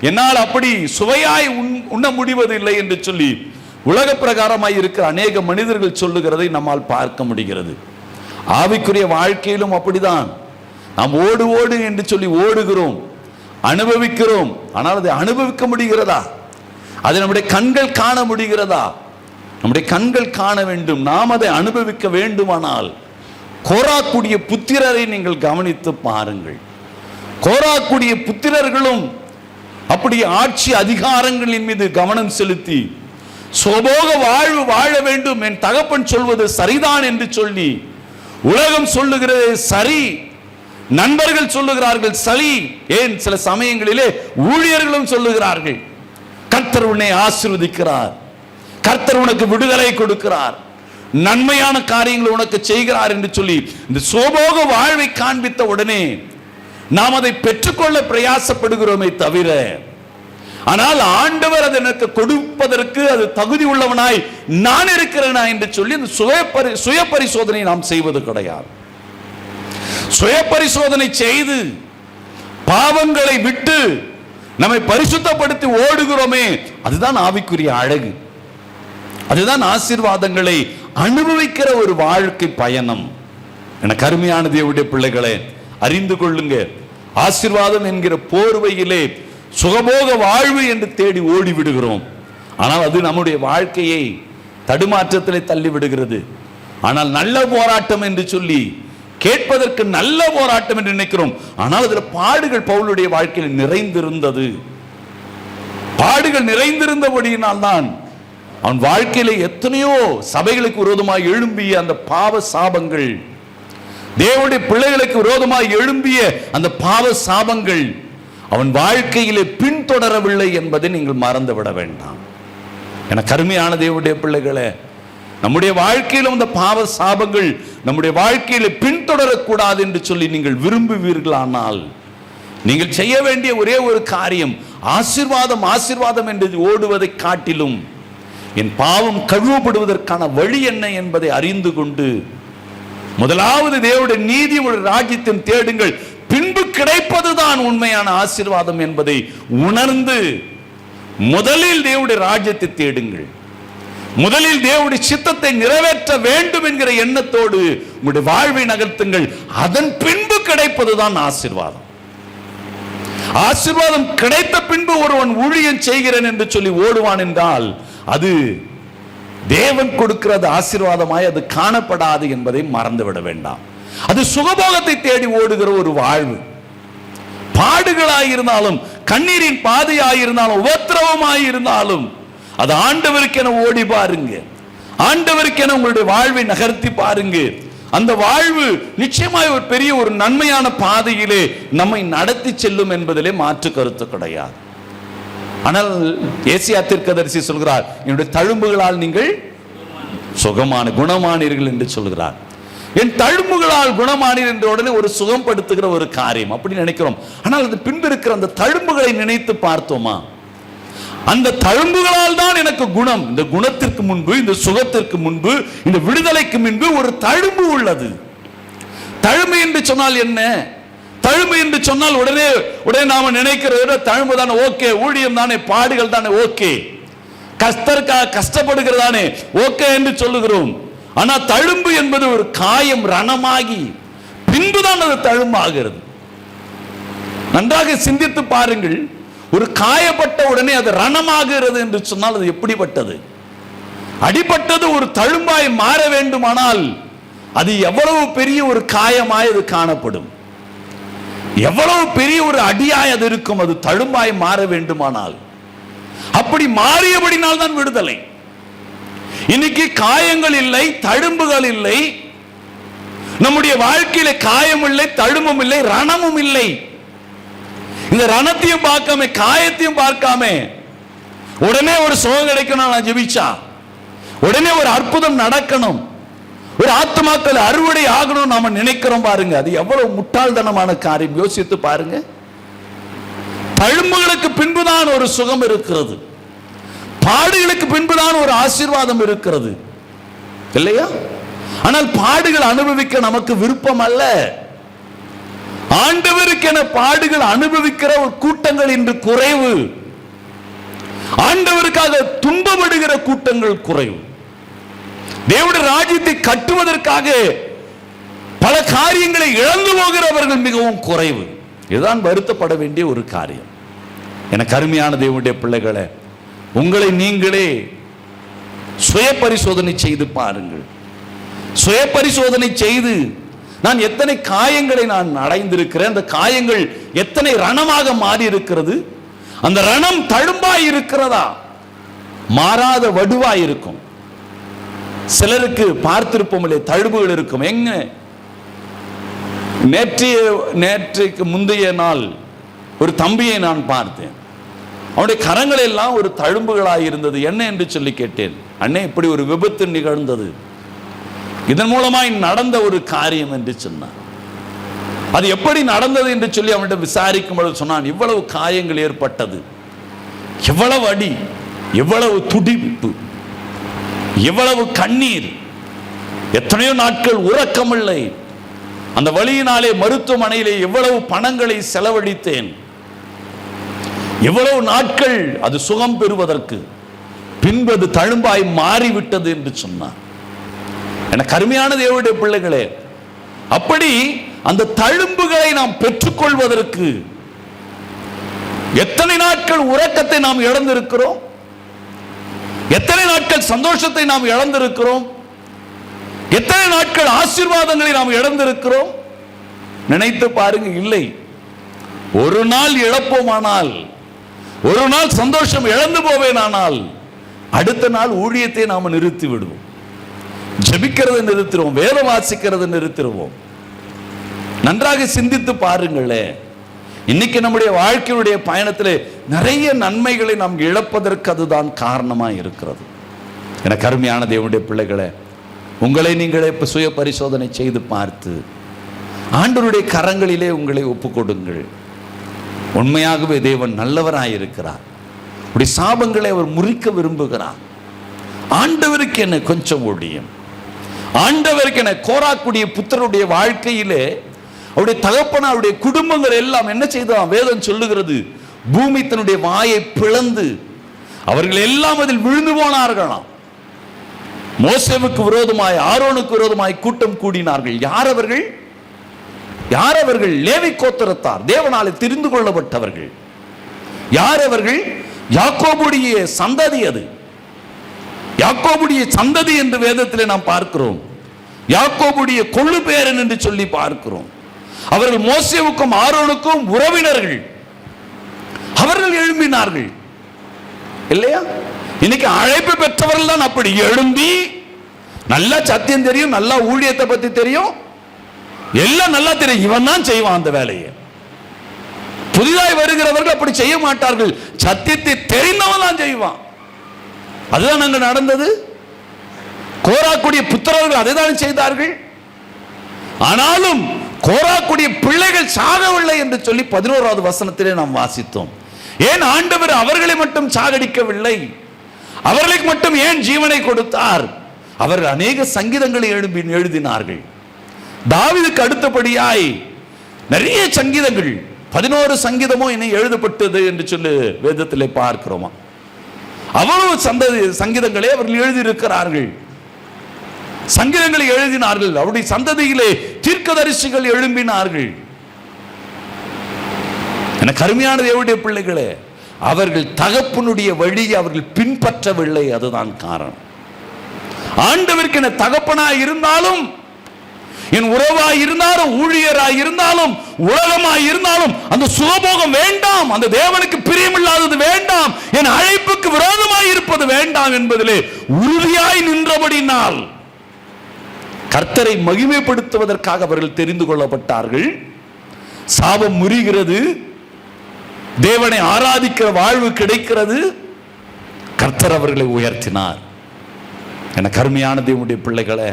என்னால் அப்படி சுவையாய் உண்ண முடிவதில்லை என்று சொல்லி உலக பிரகாரமாய் இருக்கிற அநேக மனிதர்கள் சொல்லுகிறதை நம்மால் பார்க்க முடிகிறது. ஆவிக்குரிய வாழ்க்கையிலும் அப்படிதான். நாம் ஓடு ஓடு என்று சொல்லி ஓடுகிறோம், அனுபவிக்கிறோம், ஆனால் அதை அனுபவிக்க முடிகிறதா? அதை நம்முடைய கண்கள் காண முடிகிறதா? நம்முடைய கண்கள் காண வேண்டும். நாம் அதை அனுபவிக்க வேண்டுமானால் கோராக்குடைய புத்திரரை நீங்கள் கவனித்து பாருங்கள். கோராக்குடைய புத்திரர்களும் அப்படி ஆட்சி அதிகாரங்களின் மீது கவனம் செலுத்தி சுகபோக வாழ்வு வாழ வேண்டும், என் தகப்பன் சொல்வது சரிதான் என்று சொல்லி உலகம் சொல்லுகிறது சரி, நண்பர்கள் சொல்லுகிறார்கள் சரி, ஏன் சில சமயங்களிலே ஊழியர்களும் சொல்லுகிறார்கள் கர்த்தர் உன்னை ஆசீர்வதிக்கிறார், கர்த்தர் உனக்கு விடுதலை கொடுக்கிறார், நன்மையான காரியங்களை உனக்கு செய்கிறார் என்று சொல்லி இந்த சுகபோக வாழ்வை காண்பித்த உடனே நாம் அதை பெற்றுக்கொள்ள பிரயாசப்படுகிறோமே தவிர ஆனால் ஆண்டவர் அது எனக்கு கொடுப்பதற்கு அது தகுதி உள்ளவனாய் நான் இருக்கிறேனா என்று சொல்லி அந்த சுய பரிசோதனை நாம் செய்வது கிடையாது. சுய பரிசோதனை செய்து பாவங்களை விட்டு நம்மை பரிசுத்தப்படுத்தி ஓடுகிறோமே, அதுதான் ஆவிக்குரிய அழகு, அதுதான் ஆசீர்வாதங்களை அனுபவிக்கிற ஒரு வாழ்க்கை பயணம். எனக்கு அருமையான தேவனுடைய பிள்ளைகளே, அறிந்து கொள்ளுங்க, ஆசீர்வாதம் என்கிற போர்வையிலே சுகபோக வாழ்வு என்று தேடி ஓடி விடுகிறோம். ஆனால் அது நம்முடைய வாழ்க்கையை தடுமாற்றத்திலே தள்ளி விடுகிறது. ஆனால் நல்ல போராட்டம் என்று சொல்லி கேட்பதற்கு நல்ல போராட்டம் என்று நினைக்கிறோம். ஆனால் அதில் பாடுகள் பவுலுடைய வாழ்க்கையில் நிறைந்திருந்தது. பாடுகள் நிறைந்திருந்தபடியினால் தான் அவன் வாழ்க்கையில எத்தனையோ சபைகளுக்கு விரோதமாக எழும்பிய அந்த பாவ சாபங்கள், தேவனுடைய பிள்ளைகளுக்கு விரோதமாக எழும்பிய அந்த பாவ சாபங்கள் அவன் வாழ்க்கையிலே பின்தொடரவில்லை என்பதை நீங்கள் மறந்துவிட வேண்டாம். என கருமையான தேவனுடைய பிள்ளைகளே, நம்முடைய வாழ்க்கையிலும் அந்த பாவ சாபங்கள் நம்முடைய வாழ்க்கையில பின்தொடரக்கூடாது என்று சொல்லி நீங்கள் விரும்புவீர்களானால் நீங்கள் செய்ய வேண்டிய ஒரே ஒரு காரியம், ஆசீர்வாதம் ஆசீர்வாதம் என்று ஓடுவதை காட்டிலும் என் பாவம் கழுவப்படுவதற்கான வழி என்ன என்பதை அறிந்து கொண்டு முதலாவது தேவனுடைய நீதி ஒரு ராஜ்யத்தையும் தேடுங்கள், பின்பு கிடைப்பதுதான் உண்மையான ஆசீர்வாதம் என்பதை உணர்ந்து முதலில் தேவனுடைய ராஜ்யத்தை தேடுங்கள். முதலில் தேவனுடைய சித்தத்தை நிறைவேற்ற வேண்டும் என்கிற எண்ணத்தோடு உங்களுடைய வாழ்வை நகர்த்துங்கள். அதன் பின்பு கிடைப்பதுதான் ஆசீர்வாதம். ஆசீர்வாதம் கிடைத்த பின்பு ஒருவன் ஊழியம் செய்கிறேன் என்று சொல்லி ஓடுவான் என்றால் அது தேவன் கொடுக்கிறது ஆசீர்வாதமாய் அது காணப்படாது என்பதை மறந்துவிட வேண்டாம். அது சுகபோகத்தை தேடி ஓடுகிற ஒரு வாழ்வு. பாடுகளாயிருந்தாலும், கண்ணீரின் பாதையாயிருந்தாலும், உபத்திரவமாயிருந்தாலும் அது ஆண்டவருக்கென ஓடி பாருங்க, ஆண்டவருக்கென உங்களுடைய வாழ்வை நகர்த்தி பாருங்க. அந்த வாழ்வு நிச்சயமாய் ஒரு பெரிய ஒரு நன்மையான பாதையிலே நம்மை நடத்தி செல்லும் என்பதிலே மாற்று கருத்து கிடையாது. ஆனால் ஏசியா தீர்க்கதரிசி சொல்கிறார், என்னுடைய தழும்புகளால் நீங்கள் குணமானீர்கள் என்று சொல்கிறார். என் தழும்புகளால் குணமானீர் என்ற உடனே ஒரு சுகப்படுத்துகிற ஒரு காரியம் அப்படி நினைக்கிறோம். ஆனால் அது பின்பு இருக்கிற அந்த தழும்புகளை நினைத்து பார்த்தோமா? அந்த தழும்புகளால் தான் எனக்கு குணம். இந்த குணத்திற்கு முன்பு, இந்த சுகத்திற்கு முன்பு, இந்த விடுதலைக்கு முன்பு ஒரு தழும்பு உள்ளது. தழும்பு என்று சொன்னால் என்ன? தழும்பு என்று சொன்னால் உடனே நாம நினைக்கிறது தழும்பு தானே, ஓகே, ஊழியம் தானே, பாடுகள் தானே, ஓகே, கஷ்டப்படுகிறதானே, ஓகே என்று சொல்லுகிறோம். ஆனா தழும்பு என்பது ஒரு காயம், ரணமாகி பின்புதான் அது தழும்பாகிறது. நன்றாக சிந்தித்து பாருங்கள். ஒரு காயப்பட்ட உடனே அது ரணமாகிறது என்று சொன்னால் அது எப்படிப்பட்டது? அடிபட்டது ஒரு தழும்பாய் மாற வேண்டுமானால் அது எவ்வளவு பெரிய ஒரு காயமாய் அது காணப்படும், எவ்வளவு பெரிய ஒரு அடியாய் அது இருக்கும். அது தழும்பாய் மாற வேண்டுமானால் அப்படி மாறியபடினால் தான் விடுதலை. இன்னைக்கு காயங்கள் இல்லை, தழும்புகள் இல்லை, நம்முடைய வாழ்க்கையில காயம் இல்லை, தழும்பும் இல்லை, ரணமும் இல்லை. இந்த ரணத்தையும் பார்க்காம, காயத்தையும் பார்க்காம உடனே ஒரு சுகம் கிடைக்கணும் நான் ஜெபிச்சா, உடனே ஒரு அற்புதம் நடக்கணும், ஒரு ஆத்மாக்கள் அறுவடை ஆகணும் நாம நினைக்கிறோம் பாருங்க. அது எவ்வளவு முட்டாள்தனமான காரியம். யோசித்து பாருங்க. தழும்புகளுக்கு பின்புதான் ஒரு சுகம் இருக்கிறது, பாடுகளுக்கு பின்புதான் ஒரு ஆசீர்வாதம் இருக்கிறது, இல்லையா? ஆனால் பாடுகள் அனுபவிக்க நமக்கு விருப்பம் அல்ல. ஆண்டவருக்கென பாடுகள் அனுபவிக்கிற ஒரு கூட்டங்கள் இன்று குறைவு. ஆண்டவருக்காக துன்பப்படுகிற கூட்டங்கள் குறைவு. தேவனுடைய ராஜ்யத்தை கட்டுவதற்காக பல காரியங்களை இழந்து போகிறவர்கள் மிகவும் குறைவு. இதுதான் வருத்தப்பட வேண்டிய ஒரு காரியம். எனக்கு அருமையான தேவனுடைய பிள்ளைகளே, உங்களை நீங்களே சுய பரிசோதனை செய்து பாருங்கள். சுய பரிசோதனை செய்து நான் எத்தனை காயங்களை நான் அடைந்திருக்கிறேன், அந்த காயங்கள் எத்தனை ரணமாக மாறி இருக்கிறது, அந்த ரணம் தழும்பாய் இருக்கிறதா, மாறாத வடுவாய் இருக்கும். சிலருக்கு பார்த்திருப்போம் இல்லையே, தழும்புகள் இருக்கும். எங்க நேற்றைக்கு முந்தைய நாள் ஒரு தம்பியை நான் பார்த்தேன். அவனுடைய கரங்கள் எல்லாம் ஒரு தழும்புகளாய் இருந்தது. என்ன என்று சொல்லி கேட்டேன். அண்ணே, இப்படி ஒரு விபத்து நிகழ்ந்தது, இதன் மூலமாய் நடந்த ஒரு காரியம் என்று சொன்னான். அது எப்படி நடந்தது என்று சொல்லி அவனிடம் விசாரிக்கும் பொழுது சொன்னான், இவ்வளவு காயங்கள் ஏற்பட்டது, எவ்வளவு அடி, எவ்வளவு துடிப்பு, எவ்வளவு கண்ணீர், எத்தனையோ நாட்கள் உறக்கமில்லை. அந்த வழியினாலே மருத்துவமனையிலே எவ்வளவு பணங்களை செலவழித்தேன், எவ்வளவு நாட்கள் அது சுகம் பெறுவதற்கு. பின்பு அது தழும்பாய் மாறிவிட்டது என்று சொன்னார். என கருமையான தேவனுடைய பிள்ளைகளே, அப்படி அந்த தழும்புகளை நாம் பெற்றுக்கொள்வதற்கு எத்தனை நாட்கள் உறக்கத்தை நாம் இழந்திருக்கிறோம், எத்தனை நாட்கள் சந்தோஷத்தை நாம் இழந்திருக்கிறோம், எத்தனை நாட்கள் ஆசீர்வாதங்களை நாம் இழந்திருக்கிறோம். நினைத்து பாருங்க. இல்லை, ஒரு நாள் இழப்போமானால், ஒரு நாள் சந்தோஷம் இழந்து போவேனானால், அடுத்த நாள் ஊழியத்தை நாம் நிறுத்தி விடுவோம், ஜெபிக்கிறதை நிறுத்திடுவோம், வேதம் வாசிக்கிறதை நிறுத்திடுவோம். நன்றாக சிந்தித்து பாருங்களே. இன்னைக்கு நம்முடைய வாழ்க்கையுடைய பயணத்தில் நிறைய நன்மைகளை நாம் இழப்பதற்கு அதுதான் காரணமாக இருக்கிறது. எனக்கு அருமையான தேவனுடைய பிள்ளைகளே, உங்களை நீங்களே சுய பரிசோதனை செய்து பார்த்து ஆண்டவருடைய கரங்களிலே உங்களை ஒப்புக்கொடுங்கள். உண்மையாகவே தேவன் நல்லவராயிருக்கிறார். அப்படி சாபங்களை அவர் முறிக்க விரும்புகிறார். ஆண்டவருக்கு என்ன கொஞ்சம் ஒழியும், ஆண்டவருக்கு என கோராக்குடைய புத்தருடைய வாழ்க்கையிலே அவருடைய தகப்பன அவருடைய குடும்பங்கள் எல்லாம் என்ன செய்தான்? வேதம் சொல்லுகிறது, பூமி தன்னுடைய வாயை பிளந்து அவர்கள் எல்லாம் அதில் விழுந்து போனார்களாம். மோசேவுக்கு விரோதமாய், ஆரோனுக்கு விரோதமாய் கூட்டம் கூடினார்கள். யார் அவர்கள்? யார் அவர்கள்? லேவி கோத்திரத்தார், தேவனாலே தெரிந்து கொள்ளப்பட்டவர்கள். யார் அவர்கள்? யாக்கோபுடைய சந்ததி. அது யாக்கோபுடைய சந்ததி என்று வேதத்திலே நாம் பார்க்கிறோம். யாக்கோபுடைய கொள்ளு பேரன் என்று சொல்லி பார்க்கிறோம். அவர்கள் மோசேவுக்கும் ஆரோனுக்கும் உறவினர்கள். அவர்கள் எழும்பினார்கள் இல்லையா? இன்னைக்கு அழைப்பு பெற்றவர்கள் தான் அப்படி எழும்பி, நல்லா சத்தியம் தெரியும், நல்லா ஊழியத்தை பத்தி தெரியும், எல்லாம் நல்லா தெரியும், இவன் தான் செய்வான் அந்த வேலையை. புதிதாய் வருகிறவர்கள் அப்படி செய்ய மாட்டார்கள், சத்தியத்தை தெரிந்தவன் தான் செய்வான். அதுதான் அங்க நடந்தது. கோராக்குடைய புத்திரர்கள் அதை தான் செய்தார்கள். ஆனாலும் கோராக்குடைய பிள்ளைகள் சாகவில்லை என்று சொல்லி 11வது வசனத்திலே நாம் வாசித்தோம். ஏன் ஆண்டவர் அவர்களை மட்டும் சாகடிக்கவில்லை? அவர்களுக்கு மட்டும் ஏன் ஜீவனை கொடுத்தார்? அவர்கள் அநேக சங்கீதங்களை எழுதினார்கள். தாவீதுக்கு அடுத்தபடியாய் நிறைய சங்கீதங்கள், 11 சங்கீதமோ இனி எழுதப்பட்டது என்று சொல்லி வேதத்திலே பார்க்கிறோமா? அவ்வளவு சங்கீதங்களை அவர்கள் எழுதியிருக்கிறார்கள். சங்கீதங்களை எழுதினார்கள். அவருடைய சந்ததியிலே தீர்க்கதரிசிகள் எழும்பினார்கள். என கருமையான தேவனுடைய பிள்ளைகளே, அவர்கள் தகப்பனுடைய வழியை அவர்கள் பின்பற்றவில்லை. அதுதான் காரணம். ஆண்டவருக்கு என தகப்பனாய் இருந்தாலும், என் உறவாய் இருந்தாலும், ஊழியராய் இருந்தாலும், உலகமாய் இருந்தாலும் அந்த சுகபோகம் வேண்டாம், அந்த தேவனுக்கு பிரியமில்லாதது வேண்டாம், என் அழைப்புக்கு விரோதமாய் இருப்பது வேண்டாம் என்பதிலே உறுதியாய் நின்றபடினால் கர்த்தரை மகிமைப்படுத்துவதற்காக அவர்கள் தெரிந்து கொள்ளப்பட்டார்கள். சாபம் முறிகிறது, தேவனை ஆராதிக்கிற வாழ்வு கிடைக்கிறது. கர்த்தர் அவர்களை உயர்த்தினார். என கருமையான தேவனுடைய பிள்ளைகளே,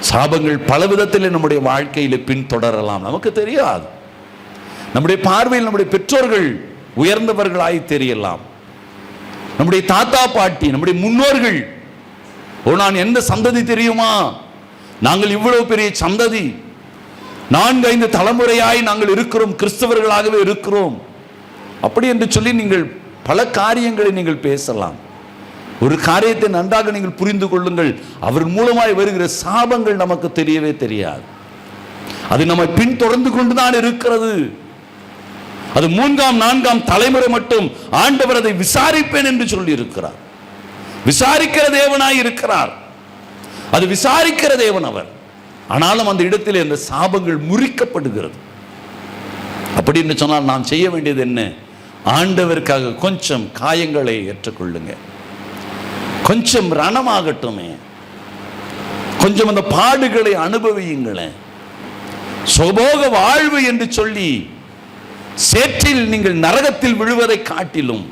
சாபங்கள் பல விதத்தில் நம்முடைய வாழ்க்கையில் பின்தொடரலாம். நமக்கு தெரியாது. நம்முடைய பார்வையில் நம்முடைய பெற்றோர்கள் உயர்ந்தவர்களாய் தெரியலாம். நம்முடைய தாத்தா பாட்டி, நம்முடைய முன்னோர்கள், நான் எந்த சந்ததி தெரியுமா? நாங்கள் இவ்வளவு பெரிய சந்ததி, 4-5 தலைமுறையாய் நாங்கள் இருக்கிறோம், கிறிஸ்தவர்களாகவே இருக்கிறோம், அப்படி என்று சொல்லி நீங்கள் பல காரியங்களை நீங்கள் பேசலாம். ஒரு காரியத்தை நன்றாக நீங்கள் புரிந்து கொள்ளுங்கள். அவர் மூலமாய் வருகிற சாபங்கள் நமக்கு தெரியவே தெரியாது. அது நம்மை பின்தொடர்ந்து கொண்டுதான் இருக்கிறது. அது 3-4 தலைமுறை மட்டும் ஆண்டவர் அதை விசாரிப்பேன் என்று சொல்லி இருக்கிறார். விசாரிக்கிற தேவனாய் இருக்கிறார். அது விசாரிக்கிற தேவன் அவர். ஆனாலும் அந்த இடத்தில் இந்த சாபங்கள் முறிக்கப்படுகிறது. அப்படி என்று சொன்னால் நாம் செய்ய வேண்டியது என்ன? ஆண்டவருக்காக கொஞ்சம் காயங்களை ஏற்றுக்கொள்ளுங்க. கொஞ்சம் ரணமாகட்டுமே, கொஞ்சம் அந்த பாடுகளை அனுபவியுங்களேன். சுகபோக வாழ்வு என்று சொல்லி சேற்றில் நீங்கள் நரகத்தில் விழுவதை காட்டிலும்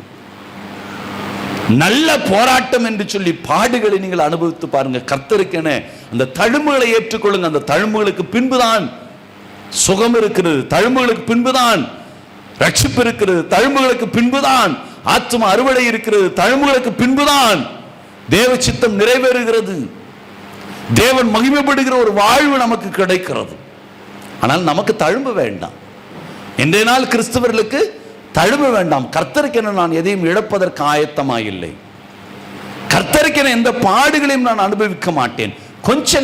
நல்ல போராட்டம் என்று சொல்லி பாடுகளை நீங்கள் அனுபவித்து பாருங்க. கர்த்தருக்கென அந்த தழும்புகளை ஏற்றுக்கொள்ளுங்க. அந்த தழும்புகளுக்கு பின்புதான் சுகம் இருக்கிறது, தழும்புகளுக்கு பின்புதான் ரட்சிப்பு இருக்கிறது, தழும்புகளுக்கு பின்புதான் ஆத்தும அறுவடை இருக்கிறது. தழும்புகளுக்கு பின்புதான் தேவ சித்தம் நிறைவேறுகிறது. தேவன் மகிமைப்படுகிற ஒரு வாழ்வு நமக்கு கிடைக்கிறது. ஆனால் நமக்கு தழும்பு வேண்டாம். இன்றைய நாள் கிறிஸ்தவர்களுக்கு தழும்பு வேண்டாம். கர்த்தருக்கென நான் எதையும் இழப்பதற்கு ஆயத்தமாயில்லை. கர்த்தருக்கென எந்த பாடுகளையும் நான் அனுபவிக்க மாட்டேன். கொஞ்ச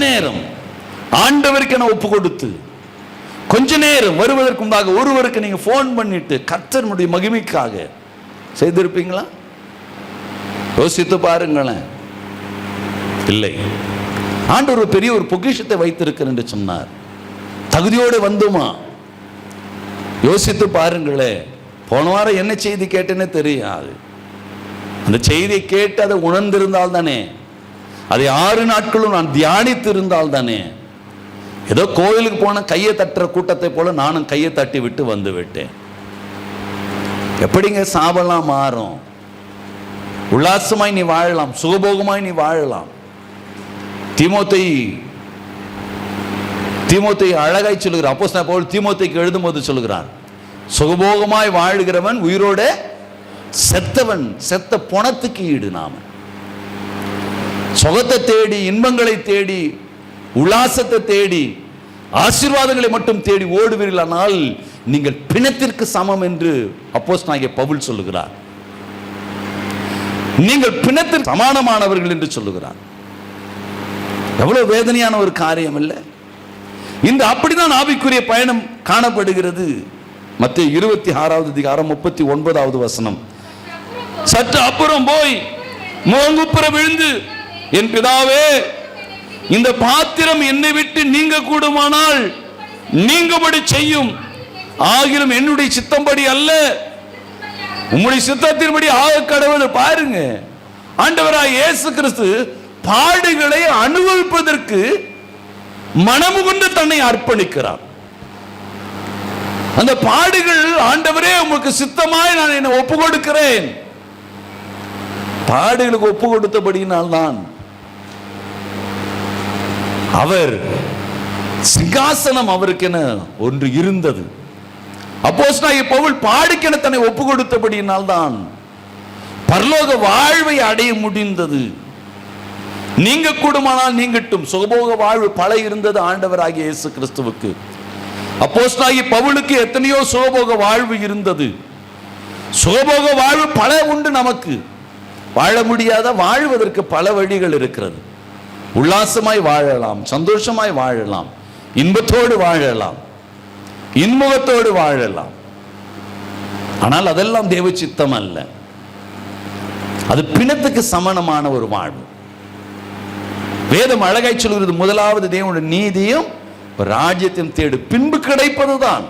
நேரம் ஆண்டவருக்கென ஒப்பு கொடுத்து கொஞ்ச நேரம் வருவதற்கு முன்பாக ஒருவருக்கு நீங்க போன் பண்ணிட்டு கர்த்தருடைய மகிமைக்காக செய்திருப்பீங்களா? யோசித்து பாருங்களேன். இல்லை. ஆண்டவர் ஒரு பெரிய ஒரு பொக்கிஷத்தை வைத்திருக்கிறார் என்று சொன்னார். தகுதியோடு வந்தோமா? யோசித்து பாருங்களே. போன வாரம் என்ன செய்தி கேட்டேன்னு தெரியாது. அந்த செய்தியை கேட்டு அதை உணர்ந்திருந்தால் தானே, அதை 6 நாட்களும் நான் தியானித்து இருந்தால் தானே. ஏதோ கோயிலுக்கு போன கையை தட்டுற கூட்டத்தை போல நானும் கையை தட்டி விட்டு வந்து விட்டேன். எப்படிங்க சாபெல்லாம் மாறும்? உல்லாசமாய் நீ வாழலாம், சுகபோகமாய் நீ வாழலாம். தீமோத்தேயு அழகாய் சொல்லுகிறார். அப்போஸ்தலன் பவுல் தீமோத்தேயுக்கு எழுதும்போது சொல்லுகிறார், சுகபோகமாய் வாழ்கிறவன் உயிரோட செத்தவன், செத்த பணத்துக்கு ஈடு. நாம சுகத்தை தேடி, இன்பங்களை தேடி, உல்லாசத்தை தேடி, ஆசீர்வாதங்களை மட்டும் தேடி ஓடுவீர்களானால் நீங்கள் பிணத்திற்கு சமம் என்று அப்போஸ்தலனாகிய பவுல் சொல்லுகிறார். நீங்கள் பிணத்திற்கு சமானமானவர்கள் என்று சொல்லுகிறார். எவ்வளவு வேதனையான ஒரு காரியம் இல்லை? இந்த அப்படிதான் ஆவிக்குரிய பயணம் காணப்படுகிறது. மத்தேயு 26வது அதிகாரம் 39வது வசனம். சற்று அப்புறம் போய் முகங்குப்புற விழுந்து, என் பிதாவே, இந்த பாத்திரம் என்னை விட்டு நீங்க கூடுமானால் நீங்கபடி செய்யும். ஆகிலும் என்னுடைய சித்தம்படி அல்ல, உம்முடைய சித்தத்தின்படி ஆக கடவுள். பாருங்க, ஆண்டவராய் இயேசு கிறிஸ்து பாடுகளை அனுபவிப்பதற்கு மனமுகந்து தன்னை அர்ப்பணிக்கிறார். அந்த பாடுகள், ஆண்டவரே உங்களுக்கு சித்தமாய் நான் என்னை ஒப்பு கொடுக்கிறேன். பாடுகளுக்கு ஒப்பு கொடுத்தபடியினால்தான் அவர் சிங்காசனம் அவருக்கென ஒன்று இருந்தது. அப்போஸ்தலனாகிய பவுல் பாடுக்கென தன்னை ஒப்பு கொடுத்தபடியினால்தான் பரலோக வாழ்வை அடைய முடிந்தது. நீங்க கூடுமானால் நீங்கட்டும். சுகபோக வாழ்வு பல இருந்தது ஆண்டவராகிய இயேசு கிறிஸ்துவுக்கு. அப்போஸ்தலனாகிய பவுலுக்கு எத்தனையோ சுகபோக வாழ்வு இருந்தது. சுகபோக வாழ்வு பல உண்டு. நமக்கு வாழ முடியாத வாழ்வதற்கு பல வழிகள் இருக்கிறது. உல்லாசமாய் வாழலாம், சந்தோஷமாய் வாழலாம், இன்பத்தோடு வாழலாம், இன்முகத்தோடு வாழலாம். ஆனால் அதெல்லாம் தேவ சித்தம் அல்ல. அது பிணத்துக்கு சமனமான ஒரு வாழ்வு. வேதம் அழகாய் சொல்கிறது, முதலாவது தேவனுடைய நீதியும் ராஜ்யத்தையும் தேடு, பின்பு கிடைப்பதுதான்.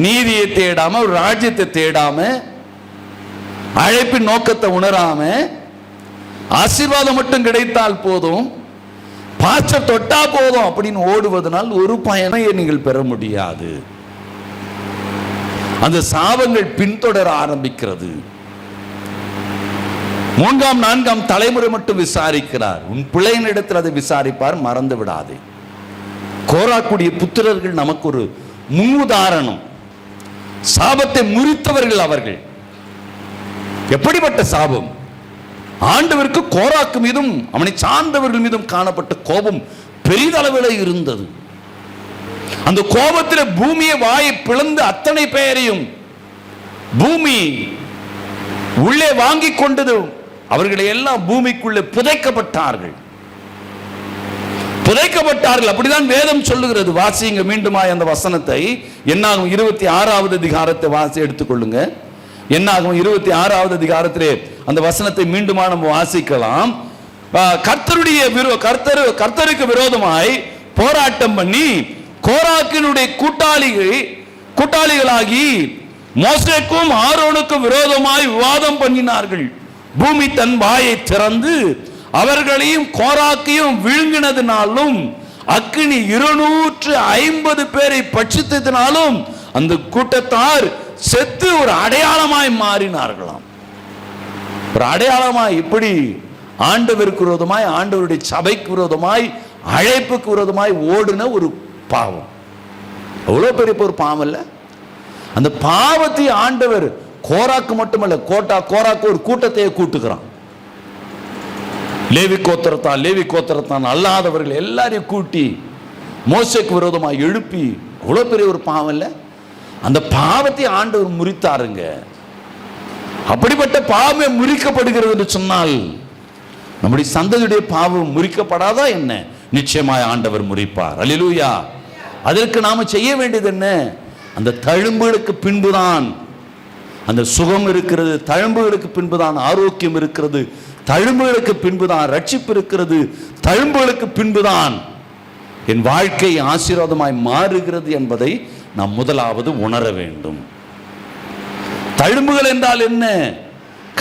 நீதியை தேடாம, ஒரு ராஜ்யத்தை தேடாம, அழைப்பின் நோக்கத்தை உணராம, ஆசீர்வாதம் மட்டும் கிடைத்தால் போதும், பாச்ச தொட்டா போதும் அப்படின்னு ஓடுவதனால் ஒரு பயனை நீங்கள் பெற முடியாது. அந்த சாபங்கள் பின்தொடர ஆரம்பிக்கிறது. 3ஆம் 4ஆம் தலைமுறை மட்டும் விசாரிக்கிறார். உன் பிள்ளையினிடத்தில் அதை விசாரிப்பார், மறந்து விடாதே. கோராக்குடைய புத்திரர்கள் நமக்கு ஒரு முன்னுதாரணம். சாபத்தை முறித்தவர்கள் அவர்கள். எப்படிப்பட்ட சாபம்! ஆண்டவருக்கு கோராக்கு மீதும் அவனை சார்ந்தவர்கள் மீதும் காணப்பட்ட கோபம் பெரிதளவில் இருந்தது. அந்த கோபத்தில் பூமியை வாயை பிளந்து அத்தனை பெயரையும் பூமி உள்ளே வாங்கி கொண்டது. அவர்களை எல்லாம் பூமிக்குள்ளே புதைக்கப்பட்டார்கள். அப்படிதான் வேதம் சொல்லுகிறது. வாசிங்க மீண்டுமாய் அந்த வசனத்தை. என்னாகும் 26வது அதிகாரத்தை வாசி எடுத்துக்கொள்ளுங்க. என்னாகும் 26வது அதிகாரத்திலே அந்த வசனத்தை மீண்டுமா நம்ம வாசிக்கலாம். கர்த்தருக்கு விரோதமாய் போராட்டம் பண்ணி கோராக்கினுடைய கூட்டாளிகளாகி மோசேக்கும் ஆரோனுக்கும் விரோதமாய் விவாதம் பண்ணினார்கள். பூமி தன் வாயை திறந்து அவர்களையும் கோராக்கையும் விழுங்கினதினாலும் அக்கினி 250 பேரை பட்சித்ததினாலும் அந்த கூட்டத்தார் செத்து ஒரு அடையாளமாய் மாறினார்களாம். ஒரு அடையாளமாய், இப்படி ஆண்டவருக்கு விரோதமாய், ஆண்டவருடைய சபைக்கு விரோதமாய், அழைப்புக்கு விரோதமாய் ஓடுன ஒரு பாவம். அவ்வளோ பெரிய ஒரு பாவம் இல்ல. அந்த பாவத்தை ஆண்டவர் கோராக்கு மட்டுமல்ல, கோராக்கு ஒரு கூட்டத்தையே கூட்டுக்கிறான். லேவி கோத்திரத்தான் அல்லாதவர்கள் எல்லாரையும் கூட்டி மோசேக்கு விரோதமாக எழுப்பி, அவ்வளவு பெரிய ஒரு பாவம் இல்லை, அந்த பாவத்தை ஆண்டவர் முறித்தாருங்க. அப்படிப்பட்ட பாவமே முறிக்கப்படுகிறது என்று சொன்னால் நம்முடைய சந்ததியுடைய பாவம் முறிக்கப்படாதா என்ன? நிச்சயமாய் ஆண்டவர் முறிப்பார். அல்லேலூயா. அதற்கு நாம செய்ய வேண்டியது என்ன? அந்த தழும்புகளுக்கு பின்புதான் அந்த சுகம் இருக்கிறது, தழும்புகளுக்கு பின்புதான் ஆரோக்கியம் இருக்கிறது, தழும்புகளுக்கு பின்புதான் ரட்சிப்பு இருக்கிறது, தழும்புகளுக்கு பின்புதான் என் வாழ்க்கை ஆசீர்வாதமாய் மாறுகிறது என்பதை நாம் முதலாவது உணர வேண்டும். தழும்புகள் என்றால் என்ன?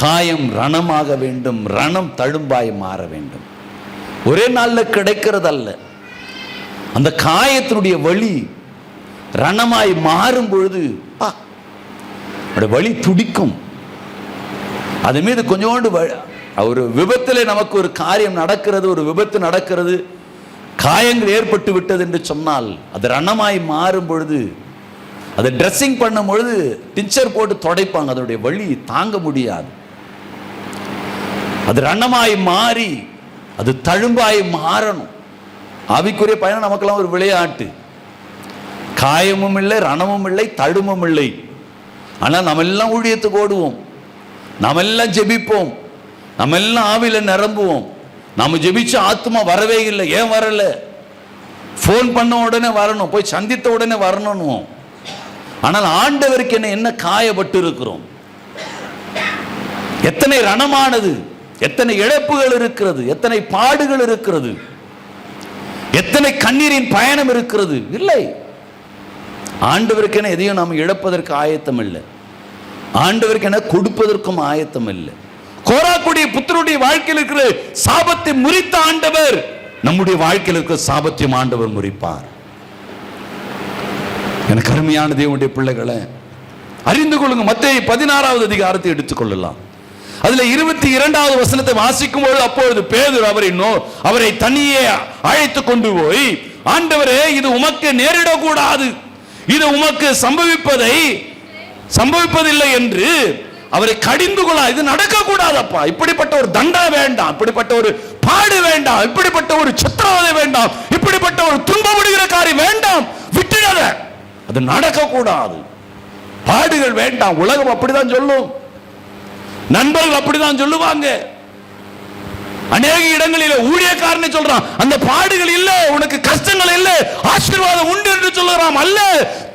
காயம் ரணமாக வேண்டும், ரணம் தழும்பாய் மாற வேண்டும். ஒரே நாளில் கிடைக்கிறதல்ல. அந்த காயத்தினுடைய வலி ரணமாய் மாறும் பொழுது வலி துடிக்கும். அது மீது கொஞ்சோண்டு ஒரு விபத்தில் நமக்கு ஒரு காரியம் நடக்கிறது, ஒரு விபத்து நடக்கிறது, காயங்கள் ஏற்பட்டு விட்டது என்று சொன்னால் அது ரணமாய் மாறும் பொழுது, அதை ட்ரெஸ்ஸிங் பண்ணும் பொழுது டின்ச்சர் போட்டு துடைப்பாங்க, அதனுடைய வலி தாங்க முடியாது. அது ரணமாய் மாறி அது தழும்பாய் மாறணும். ஆவிக்குரிய பயணம் நமக்கெல்லாம் ஒரு விளையாட்டு. காயமும் இல்லை, ரணமும் இல்லை, தழும்பும் இல்லை. ஆனால் நம்ம எல்லாம் ஊழியத்துக்கு ஓடுவோம், நம்ம எல்லாம் ஜெபிப்போம், நம்ம எல்லாம் ஆவியில நிரம்புவோம். நம்ம ஜெபிச்ச ஆத்மா வரவே இல்லை. ஏன் வரல? ஃபோன் பண்ண உடனே வரணும், போய் சந்தித்த உடனே வரணும். ஆனால் ஆண்டவருக்கு என்ன காயப்பட்டு இருக்கிறோம்? எத்தனை ரணமானது, எத்தனை இழப்புகள் இருக்கிறது, எத்தனை பாடுகள் இருக்கிறது, எத்தனை கண்ணீரின் பயணம் இருக்கிறது. இல்லை, ஆண்டவருக்கென எதையும் நாம் இழப்பதற்கு ஆயத்தம் இல்லை, ஆண்டவருக்கென கொடுப்பதற்கும் ஆயத்தம் இல்லை. கோராக்குடைய புத்தருடைய வாழ்க்கையில் இருக்கிற சாபத்தை முறித்த ஆண்டவர் நம்முடைய வாழ்க்கையில் இருக்கிற சாபத்தையும் ஆண்டவர் முறிப்பார். எனக்கு அருமையான தேவனுடைய பிள்ளைகளை அறிந்து கொள்ளுங்க. மத்தேயு 16வது அதிகாரத்தை எடுத்துக்கொள்ளலாம். அதுல 22வது வசனத்தை வாசிக்கும் பொழுது, அப்பொழுது பேதுரு அவரை தனியே அழைத்து கொண்டு போய், ஆண்டவரே, இது உமக்கு நேரிடக்கூடாது, இது உமக்கு சம்பவிப்பதில்லை என்று அவரை கடிந்து கொள்ள. இது நடக்கக்கூடாதப்பா, இப்படிப்பட்ட ஒரு தண்டனை வேண்டாம், இப்படிப்பட்ட ஒரு பாடு வேண்டாம், இப்படிப்பட்ட ஒரு சித்திரவதை வேண்டாம், இப்படிப்பட்ட ஒரு துன்பப்படுகிற காரியம் வேண்டாம், விட்டுடாத, அது நடக்கக்கூடாது. பாடுகள் வேண்டாம். உலகம் அப்படிதான் சொல்லும், நண்பர்கள் அப்படிதான் சொல்லுவாங்க. அநேக இடங்களில் ஊழியக்காரனை சொல்றான், அந்த பாடுகள் இல்ல, உனக்கு கஷ்டங்கள் இல்ல, ஆசீர்வாதம் உண்டு என்று சொல்லுறான். அல்ல,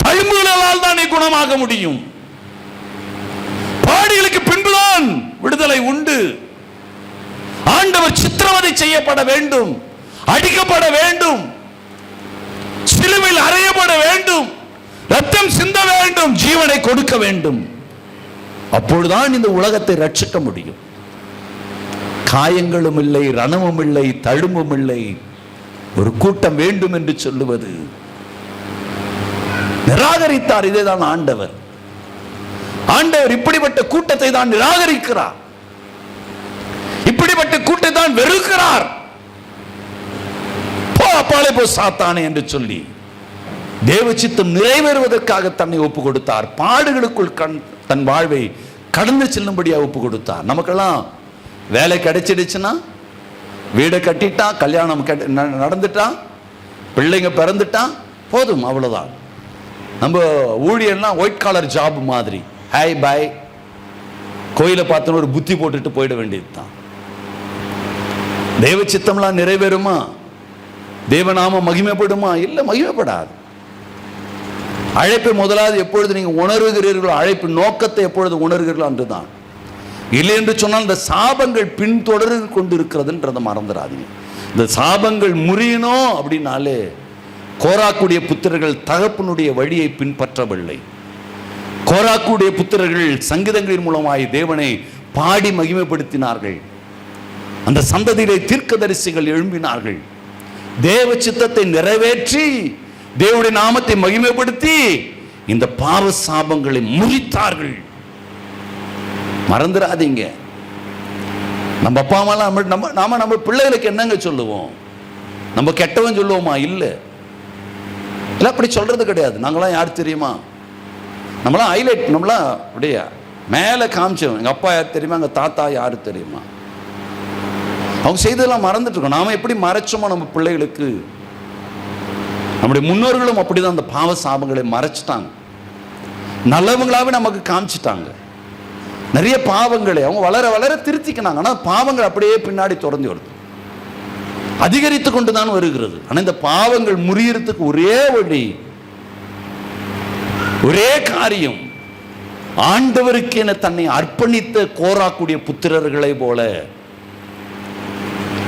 தழும்புகளால் தான் நீ குணமாக முடியும். பாடுகளுக்கு பின்புதான் விடுதலை உண்டு. ஆண்டவர் சித்திரவதை செய்யப்பட வேண்டும், அடிக்கப்பட வேண்டும், சிலுவையில் அறையப்பட வேண்டும், ரத்தம் சிந்த வேண்டும், ஜீவனை கொடுக்க வேண்டும். அப்பொழுதுதான் இந்த உலகத்தை ரட்சிக்க முடியும். காயங்களும் இல்லை, ரணமும் இல்லை, தழும்பும் இல்லை, ஒரு கூட்டம் வேண்டும் என்று சொல்லுவது நிராகரித்தார். இதேதான் ஆண்டவர். ஆண்டவர் இப்படிப்பட்ட கூட்டத்தை தான் நிராகரிக்கிறார், இப்படிப்பட்ட கூட்டத்தை தான் வெறுக்கிறார். போ அப்பாலே போ சாத்தானே என்று சொல்லி தேவ சித்தம் நிறைவேறுவதற்காக தன்னை ஒப்பு கொடுத்தார். பாடுகளுக்குள் தன் வாழ்வை கடந்து செல்லும்படியாக ஒப்பு கொடுத்தார். நமக்கெல்லாம் வேலை கிடைச்சிடுச்சுன்னா, வீடை கட்டிட்டா, கல்யாணம் நடந்துட்டா, பிள்ளைங்க பிறந்துட்டா போதும், அவ்வளவுதான். நம்ம ஊழியர்னா ஒயிட் காலர் ஜாப் மாதிரி, ஹாய் பாய், கோயிலை பார்த்தோன்னு ஒரு புத்தி போட்டுட்டு போயிட வேண்டியது தான். தேவ சித்தம்லாம் நிறைவேறுமா? தேவநாமம் மகிமைப்படுமா? இல்லை, மகிமைப்படாது. அழைப்பை முதலாவது எப்பொழுது நீங்க உணர்வுகிறீர்களோ, அழைப்பு நோக்கத்தை எப்பொழுது உணர்கிறீர்களோ அன்றுதான். இல்லை என்று சொன்னால் இந்த சாபங்கள் பின்தொடர்ந்து கொண்டு இருக்கிறதுன்றதை மறந்துடாதீங்க. இந்த சாபங்கள் முறியணும் அப்படின்னாலே, கோராக்குடைய புத்திரர்கள் தகப்பனுடைய வழியை பின்பற்றவில்லை. கோராக்குடைய புத்திரர்கள் சங்கீதங்களின் மூலமாய் தேவனை பாடி மகிமைப்படுத்தினார்கள். அந்த சந்ததியிலே தீர்க்கதரிசிகள் எழும்பினார்கள். தேவ சித்தத்தை நிறைவேற்றி தேவனுடைய நாமத்தை மகிமைப்படுத்தி இந்த பாவ சாபங்களை முறித்தார்கள். மறந்துடாதீங்க. நம்ம அப்பா அம்மா நம்ம பிள்ளைகளுக்கு என்னங்க சொல்லுவோம்? நம்ம கெட்டவன் சொல்லுவோமா? இல்லை, அப்படி சொல்றது கிடையாது. நாங்களாம் யார் தெரியுமா? நம்மளாம் ஹைலைட், நம்மளாம் அப்படியே மேலே காமிச்சோம். எங்கள் அப்பா யார் தெரியுமா, எங்கள் தாத்தா யாரு தெரியுமா, அவங்க செய்ததெல்லாம் மறந்துட்டு இருக்கோம். நாம எப்படி மறைச்சோமோ நம்ம பிள்ளைகளுக்கு, நம்முடைய முன்னோர்களும் அப்படிதான் அந்த பாவ சாபங்களை மறைச்சிட்டாங்க, நல்லவங்களாவே நமக்கு காமிச்சிட்டாங்க. நிறைய பாவங்களை அவங்க வளர வளர திருத்திக்கினாங்க. ஆனால் பாவங்கள் அப்படியே பின்னாடி தொடர்ந்து வருது, அதிகரித்து கொண்டுதான் வருகிறது. ஆனால் இந்த பாவங்கள் முறியறதுக்கு ஒரே வழி, ஒரே காரியம், ஆண்டவருக்கு என தன்னை அர்ப்பணித்த கோராக்கூடிய புத்திரர்களை போல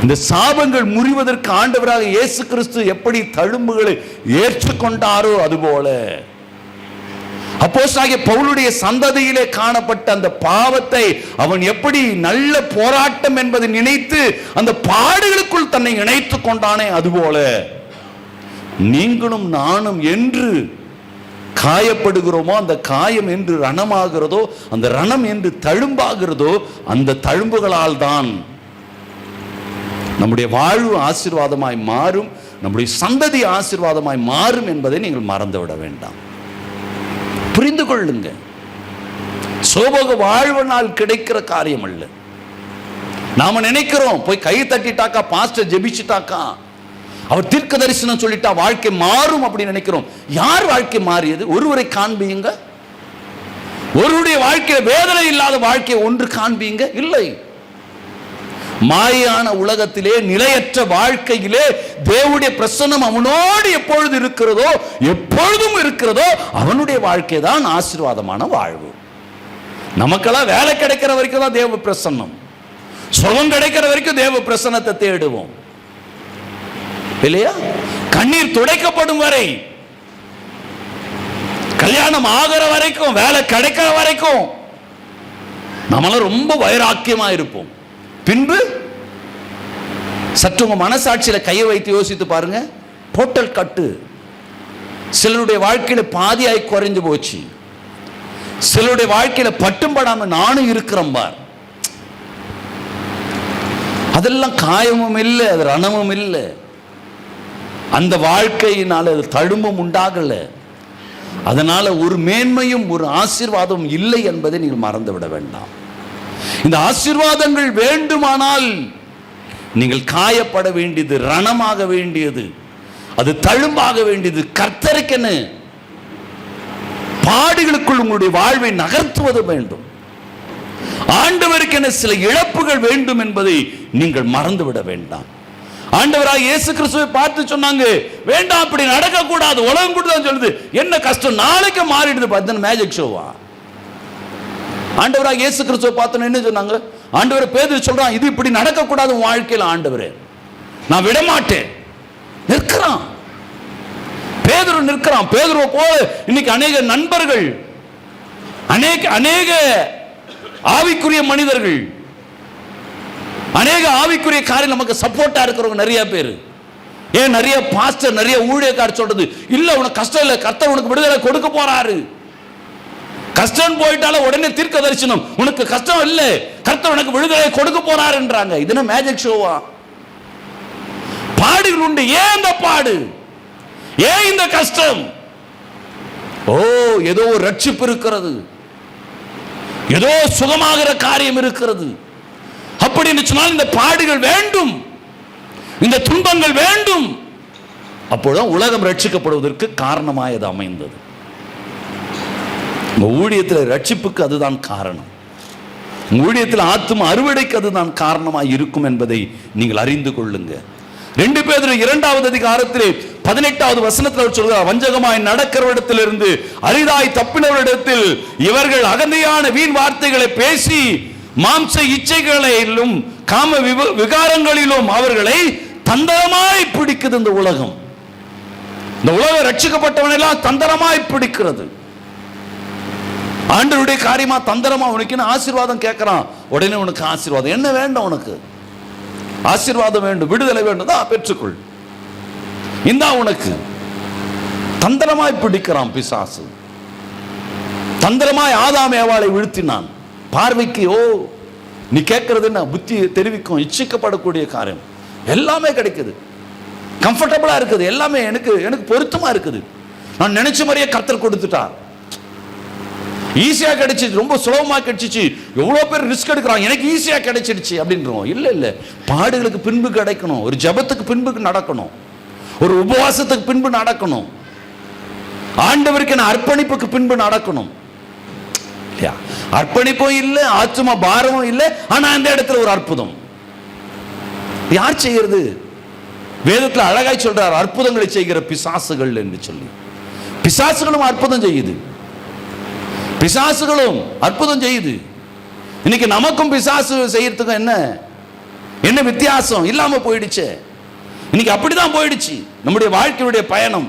இந்த சாபங்கள் முறிவதற்கு ஆண்டவராக இயேசு கிறிஸ்து எப்படி தழும்புகளை ஏற்றுக்கொண்டாரோ அதுபோல அப்போஸ்தலனாகிய பவுலுடைய சந்ததியிலே காணப்பட்ட அந்த பாவத்தை அவன் எப்படி நல்ல போராட்டம் என்பதை நினைத்து அந்த பாடுகளுக்குள் தன்னை இணைத்துக் கொண்டானே, அதுபோல நீங்களும் நானும் என்று காயப்படுகிறோமோ, அந்த காயம் என்று ரணமாகிறதோ, அந்த ரணம் என்று தழும்பாகிறதோ, அந்த தழும்புகளால் தான் நம்முடைய வாழ்வு ஆசீர்வாதமாய் மாறும், நம்முடைய சந்ததி ஆசீர்வாதமாய் மாறும் என்பதை நீங்கள் மறந்துவிட வேண்டாம். புரிந்து கொள்ளுங்க. சோபக வாழ்வனால் கிடைக்கிற காரியம் அல்ல. நாம நினைக்கிறோம் போய் கை தட்டிட்டாக்கா, பாஸ்டர் ஜெபிச்சுட்டாக்கா, அவர் தீர்க்க தரிசனம் சொல்லிட்டா வாழ்க்கை மாறும் அப்படி நினைக்கிறோம். யார் வாழ்க்கை மாறியது? ஒருவரை காண்பியுங்க. ஒருவருடைய வாழ்க்கை வேதனை இல்லாத வாழ்க்கை ஒன்று காண்பியுங்க. இல்லை. மாயான உலகத்திலே, நிலையற்ற வாழ்க்கையிலே தேவனுடைய பிரசன்னம் அவனோடு எப்பொழுது இருக்கிறதோ, எப்பொழுதும் இருக்கிறதோ, அவனுடைய வாழ்க்கை தான் ஆசீர்வாதமான வாழ்வு. நமக்கெல்லாம் வேலை கிடைக்கிற வரைக்கும் தான் தேவ பிரசன்னம், சுகம் கிடைக்கிற வரைக்கும் தேவ பிரசன்னத்தை தேடுவோம் இல்லையா? கண்ணீர் துடைக்கப்படும் வரை, கல்யாணம் ஆகிற வரைக்கும், வேலை கிடைக்கிற வரைக்கும் நம்மளாம் ரொம்ப வைராக்கியமா இருப்போம். பின்பு சற்று உங்க மனசாட்சியில கையை வைத்து யோசித்து பாருங்க. டோட்டல் கட்டு. சிலருடைய வாழ்க்கையில பாதியாய் குறைஞ்சு போச்சு. சிலருடைய வாழ்க்கையில பட்டும் படாம நானும் இருக்கிறேன் பார். அதெல்லாம் காயமும் இல்லை, அது ரணமும் இல்லை. அந்த வாழ்க்கையினால அது தழும்பும் உண்டாகல. அதனால ஒரு மேன்மையும் ஒரு ஆசீர்வாதமும் இல்லை என்பதை நீங்கள் மறந்து விட வேண்டாம். இந்த ஆசீர்வாதங்கள் வேண்டுமானால் நீங்கள் காயப்பட வேண்டியது, ரணமாக வேண்டியது, அது தழும்பாக வேண்டியது, கர்த்தருக்கென பாடுகளுக்குள் உங்களுடைய வாழ்வை நகர்த்துவது வேண்டும். ஆண்டவருக்கென சில இழப்புகள் வேண்டும் என்பதை நீங்கள் மறந்துவிட வேண்டாம். ஆண்டவராக இயேசு கிறிஸ்துவை பார்த்து சொன்னாங்க, வேண்டாம் அப்படி நடக்க கூடாது, உலகம் கூட தான் சொல்லுது, என்ன கஷ்டம் நாளைக்கு மாறிடுது. பார்த்தா மேஜிக் ஷோவா? ஆண்டவராக இயேசு கிறிஸ்துவை பார்த்தோன்னு என்ன சொன்னாங்க? ஆண்டவர் பேதுரு சொல்றான், இது இப்படி நடக்க கூடாது உன் வாழ்க்கையில், ஆண்டவரே நான் விட மாட்டேன். நிற்கிறான் பேதுரு, நிற்கிறான். பேதுருவை போல இன்னைக்கு அநேக நண்பர்கள், அநேக ஆவிக்குரிய மனிதர்கள், அநேக ஆவிக்குரிய காரியம் நமக்கு சப்போர்ட்டா இருக்கிறவங்க நிறைய பேர். ஏன் நிறைய பாஸ்டர், நிறைய ஊழியக்காரர் சொல்றது, இல்ல உனக்கு கஷ்டம் இல்லை, கர்த்தர் உனக்கு விடுதலை கொடுக்க போறாரு. கஷ்டம் போயிட்டால உடனே தீர்க்க தரிசனம், உனக்கு கஷ்டம் இல்லை, கர்த்தர் உனக்கு விடுதலை கொடுக்க போறாருன்றாங்க. இது என்ன மேஜிக் ஷோவா? பாடுகள் உண்டு. ஏன் இந்த பாடு? ஏன் இந்த கஷ்டம்? ஓ, ஏதோ ஒரு ரட்சிப்பு இருக்கிறது, ஏதோ சுகமாகிற காரியம் இருக்கிறது அப்படின்னு சொன்னால் இந்த பாடுகள் வேண்டும், இந்த துன்பங்கள் வேண்டும். அப்போதான் உலகம் ரட்சிக்கப்படுவதற்கு காரணமாய் அமைந்தது. ஊழியத்தில் ரட்சிப்புக்கு அதுதான் காரணம். ஊழியத்தில் ஆத்தும அறுவடைக்கு அதுதான் காரணமாய் இருக்கும் என்பதை நீங்கள் அறிந்து கொள்ளுங்க. 2 பேதுரு 2வது அதிகாரத்திலே 18வது வசனத்தில் அவர் சொல்கிறார், வஞ்சகமாய் நடக்கிறவரிடத்திலிருந்து அரிதாய் தப்பினவரிடத்தில் இவர்கள் அகந்தையான வீண் வார்த்தைகளை பேசி மாம்ச இச்சைகளிலும் காம விகாரங்களிலும் அவர்களை தந்திரமாய் பிடிக்குது. இந்த உலகம் ரட்சிக்கப்பட்டவனெல்லாம் தந்திரமாய் பிடிக்கிறது. ஆண்டவருடைய காரியமா தந்திரமா உனக்கு ஆசீர்வாதம் கேட்கிறான், உடனே உனக்கு ஆசீர்வாதம் என்ன வேண்டும்? உனக்கு ஆசீர்வாதம் வேண்டும், விடுதலை வேண்டும், தான் பெற்றுக்கொள், இந்தா உனக்கு. தந்திரமாய் பிடிக்கிறான் பிசாசு. தந்திரமாய் ஆதாம் ஏவாளை வீழ்த்தினான். பார்வைக்கு ஓ நீ கேட்கறது என்ன புத்தி தெரிவிக்கும், இச்சிக்கப்படக்கூடிய காரியம் எல்லாமே கிடைக்குது, கம்ஃபர்டபுளா இருக்குது, எல்லாமே எனக்கு பொருத்தமா இருக்குது, நான் நினைச்ச மாதிரியே கர்த்தர் கொடுத்துட்டார். ஈஸியா கிடைச்சிச்சு, ரொம்ப சுலபமா கிடைச்சிச்சு, எவ்வளவு பேர் ரிஸ்க் எடுக்கிறாங்க, எனக்கு ஈஸியா கிடைச்சிடுச்சு அப்படின்றோம். இல்ல இல்ல, பாடுகளுக்கு பின்பு கிடைக்கணும், ஒரு ஜபத்துக்கு பின்பு நடக்கணும், ஒரு உபவாசத்துக்கு பின்பு நடக்கணும், ஆண்டவருக்கு அர்ப்பணிப்புக்கு பின்பு நடக்கணும். அர்ப்பணிப்பும் இல்லை, ஆத்தும பாரமும் இல்லை, ஆனா அந்த இடத்துல ஒரு அற்புதம். யார் செய்யறது? வேதத்தில் அழகாய் சொல்றார், அற்புதங்களை செய்கிற பிசாசுகள் என்று சொல்லி. பிசாசுகளும் அற்புதம் செய்யுது, பிசாசுகளும் அற்புதம் செய்யுது. இன்னைக்கு நமக்கும் பிசாசு செய்யறதுக்கும் என்ன வித்தியாசம் இல்லாம போயிடுச்சு. இன்னைக்கு அப்படிதான் போயிடுச்சு நம்முடைய வாழ்க்கையுடைய பயணம்.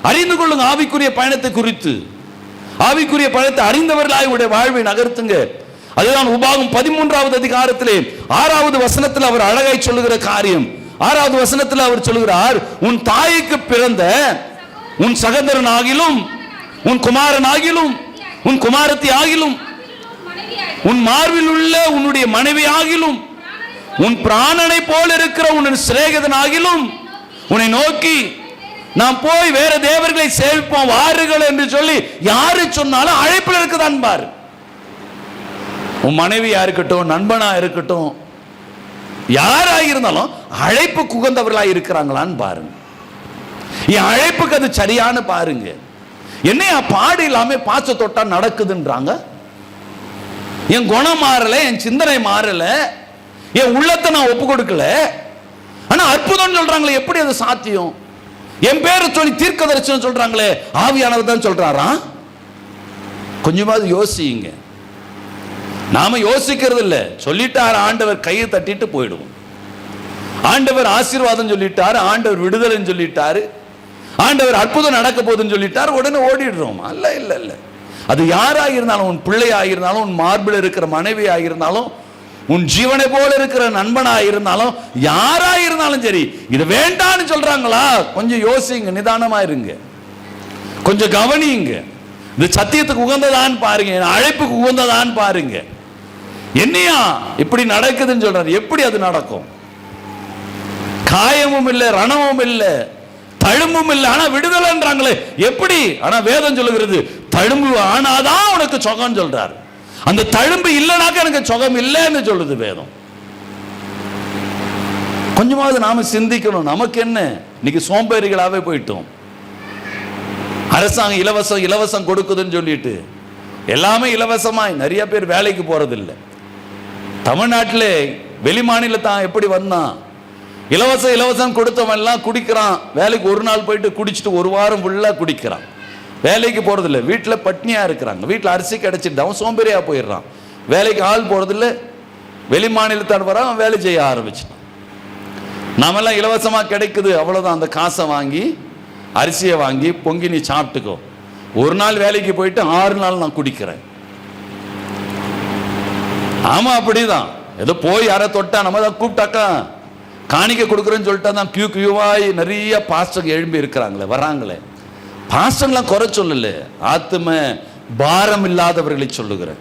அறிந்து கொள்ளுங்க ஆவிக்குரிய பயணத்தை குறித்து. ஆவிக்குரிய பயணத்தை அறிந்தவர்களாய் உடைய வாழ்வை நகர்த்துங்க. அதுதான் உபாகம் 13வது அதிகாரத்திலே 6வது வசனத்தில் அவர் அழகாய் சொல்லுகிற காரியம். 6வது வசனத்தில் அவர் சொல்லுகிறார், உன் தாய்க்கு பிறந்த உன் சகோதரன் ஆகிலும், உன் குமாரன் ஆகிலும், உன் குமாரத்தி ஆகிலும், உன் மார்பில் உள்ள உன்னுடைய மனைவி ஆகிலும், உன் பிராணனை போல இருக்கிற உன் சிநேகிதன் ஆகிலும் உன்னை நோக்கி நாம் போய் வேற தேவர்களை சேவிப்போம் வாருங்கள் என்று சொல்லி யாரு சொன்னாலும் அழைப்பில் இருக்குதான் பாரு. உன் மனைவியா இருக்கட்டும், நண்பனா இருக்கட்டும், யாராயிருந்தாலும் அழைப்பு குகந்தவர்களாக இருக்கிறாங்களான்னு பாருங்க. என் அழைப்புக்கு அது சரியான பாருங்க. என்னையா பாடு இல்லாம பாச்ச தொட்டா நடக்குதுன்றாங்க. என் குணம் மாறல, என் சிந்தனை மாறல, என் உள்ளத்தை நான் ஒப்பு கொடுக்கல, ஆனா அற்புதம் சொல்றாங்களே, எப்படி அது சாத்தியம்? என் பேரை சொல்லி தீர்க்க தரிசனம் சொல்றாங்களே, ஆவியானவர் தான் சொல்றாரா? கொஞ்சமாவது யோசிங்க. நாம யோசிக்கிறது இல்ல. சொல்லிட்டார் ஆண்டவர், கையை தட்டிட்டு போயிடுவோம். ஆண்டவர் ஆசீர்வாதம் சொல்லிட்டாரு, ஆண்டவர் விடுதலை சொல்லிட்டாரு, ஆண்டவர் அற்புதம் நடக்க போகுதுன்னு சொல்லிட்டாரு, உடனே ஓடிடுறோம். அல்ல இல்ல இல்ல, அது யாராக இருந்தாலும், உன் பிள்ளையாக இருந்தாலும், உன் மார்பில் இருக்கிற மனைவியாக இருந்தாலும், உன் ஜீவனை போல இருக்கிற நண்பனாக இருந்தாலும், யாராக இருந்தாலும் சரி, இது வேண்டான்னு சொல்றாங்களா, கொஞ்சம் யோசிங்க, நிதானமா இருங்க, கொஞ்சம் கவனிங்க. இது சத்தியத்துக்கு உகந்ததான்னு பாருங்க, அழைப்புக்கு உகந்ததான்னு பாருங்க. என்னையா இப்படி நடக்குதுன்னு சொல்றாரு, எப்படி அது நடக்கும்? காயமும் இல்லை, ரணமும் இல்லை, தழும்பும் இல்லை, ஆனா விடுதலைன்றாங்களே எப்படி? ஆனா வேதம் சொல்லுகிறது, தழும்பு ஆனாதான் உனக்கு சுகம் சொல்றாரு. அந்த தழும்பு இல்லைனாக்க எனக்கு சுகம் இல்லைன்னு சொல்லுது வேதம். கொஞ்சமாவது நாம சிந்திக்கணும். நமக்கு என்ன, இன்னைக்கு சோம்பேறிகளாவே போயிட்டோம். அரசாங்கம் இலவசம் இலவசம் கொடுக்குதுன்னு சொல்லிட்டு எல்லாமே இலவசமாய் நிறைய பேர் வேலைக்கு போறதில்லை. தமிழ்நாட்டிலே வெளி மாநிலத்தான் எப்படி வந்தான், இலவசம் இலவசம் கொடுத்தவன் எல்லாம் குடிக்கிறான். வேலைக்கு ஒரு நாள் போயிட்டு குடிச்சிட்டு ஒரு வாரம் ஃபுல்லா குடிக்கிறான். வேலைக்கு போறதில்லை, வீட்டில் பட்னியா இருக்கிறாங்க. வீட்டில் அரிசி கிடைச்சிட்டு அவன் சோம்பேறியா போயிடுறான். வேலைக்கு ஆள் போறதில்லை, வெளி மாநிலத்தான் வர அவன் வேலை செய்ய ஆரம்பிச்சான். நாமெல்லாம் இலவசமா கிடைக்குது, அவ்வளவுதான். அந்த காசை வாங்கி, அரிசியை வாங்கி பொங்கி நீ சாப்பிட்டுக்கோ. ஒரு நாள் வேலைக்கு போயிட்டு 6 நாள் நான் குடிக்கிறேன். ஆமா, அப்படிதான். ஏதோ போய் யாரை தொட்டா, நம்ம தான் கூப்பிட்டாக்கா காணிக்க கொடுக்குறேன்னு சொல்லிட்டா தான் கியூவாய் நிறைய பாஸ்டர் எழும்பி இருக்கிறாங்களே, வராங்களே. பாஸ்டர்லாம் குறை சொல்லல, ஆத்தும பாரம் இல்லாதவர்களை சொல்லுகிறேன்.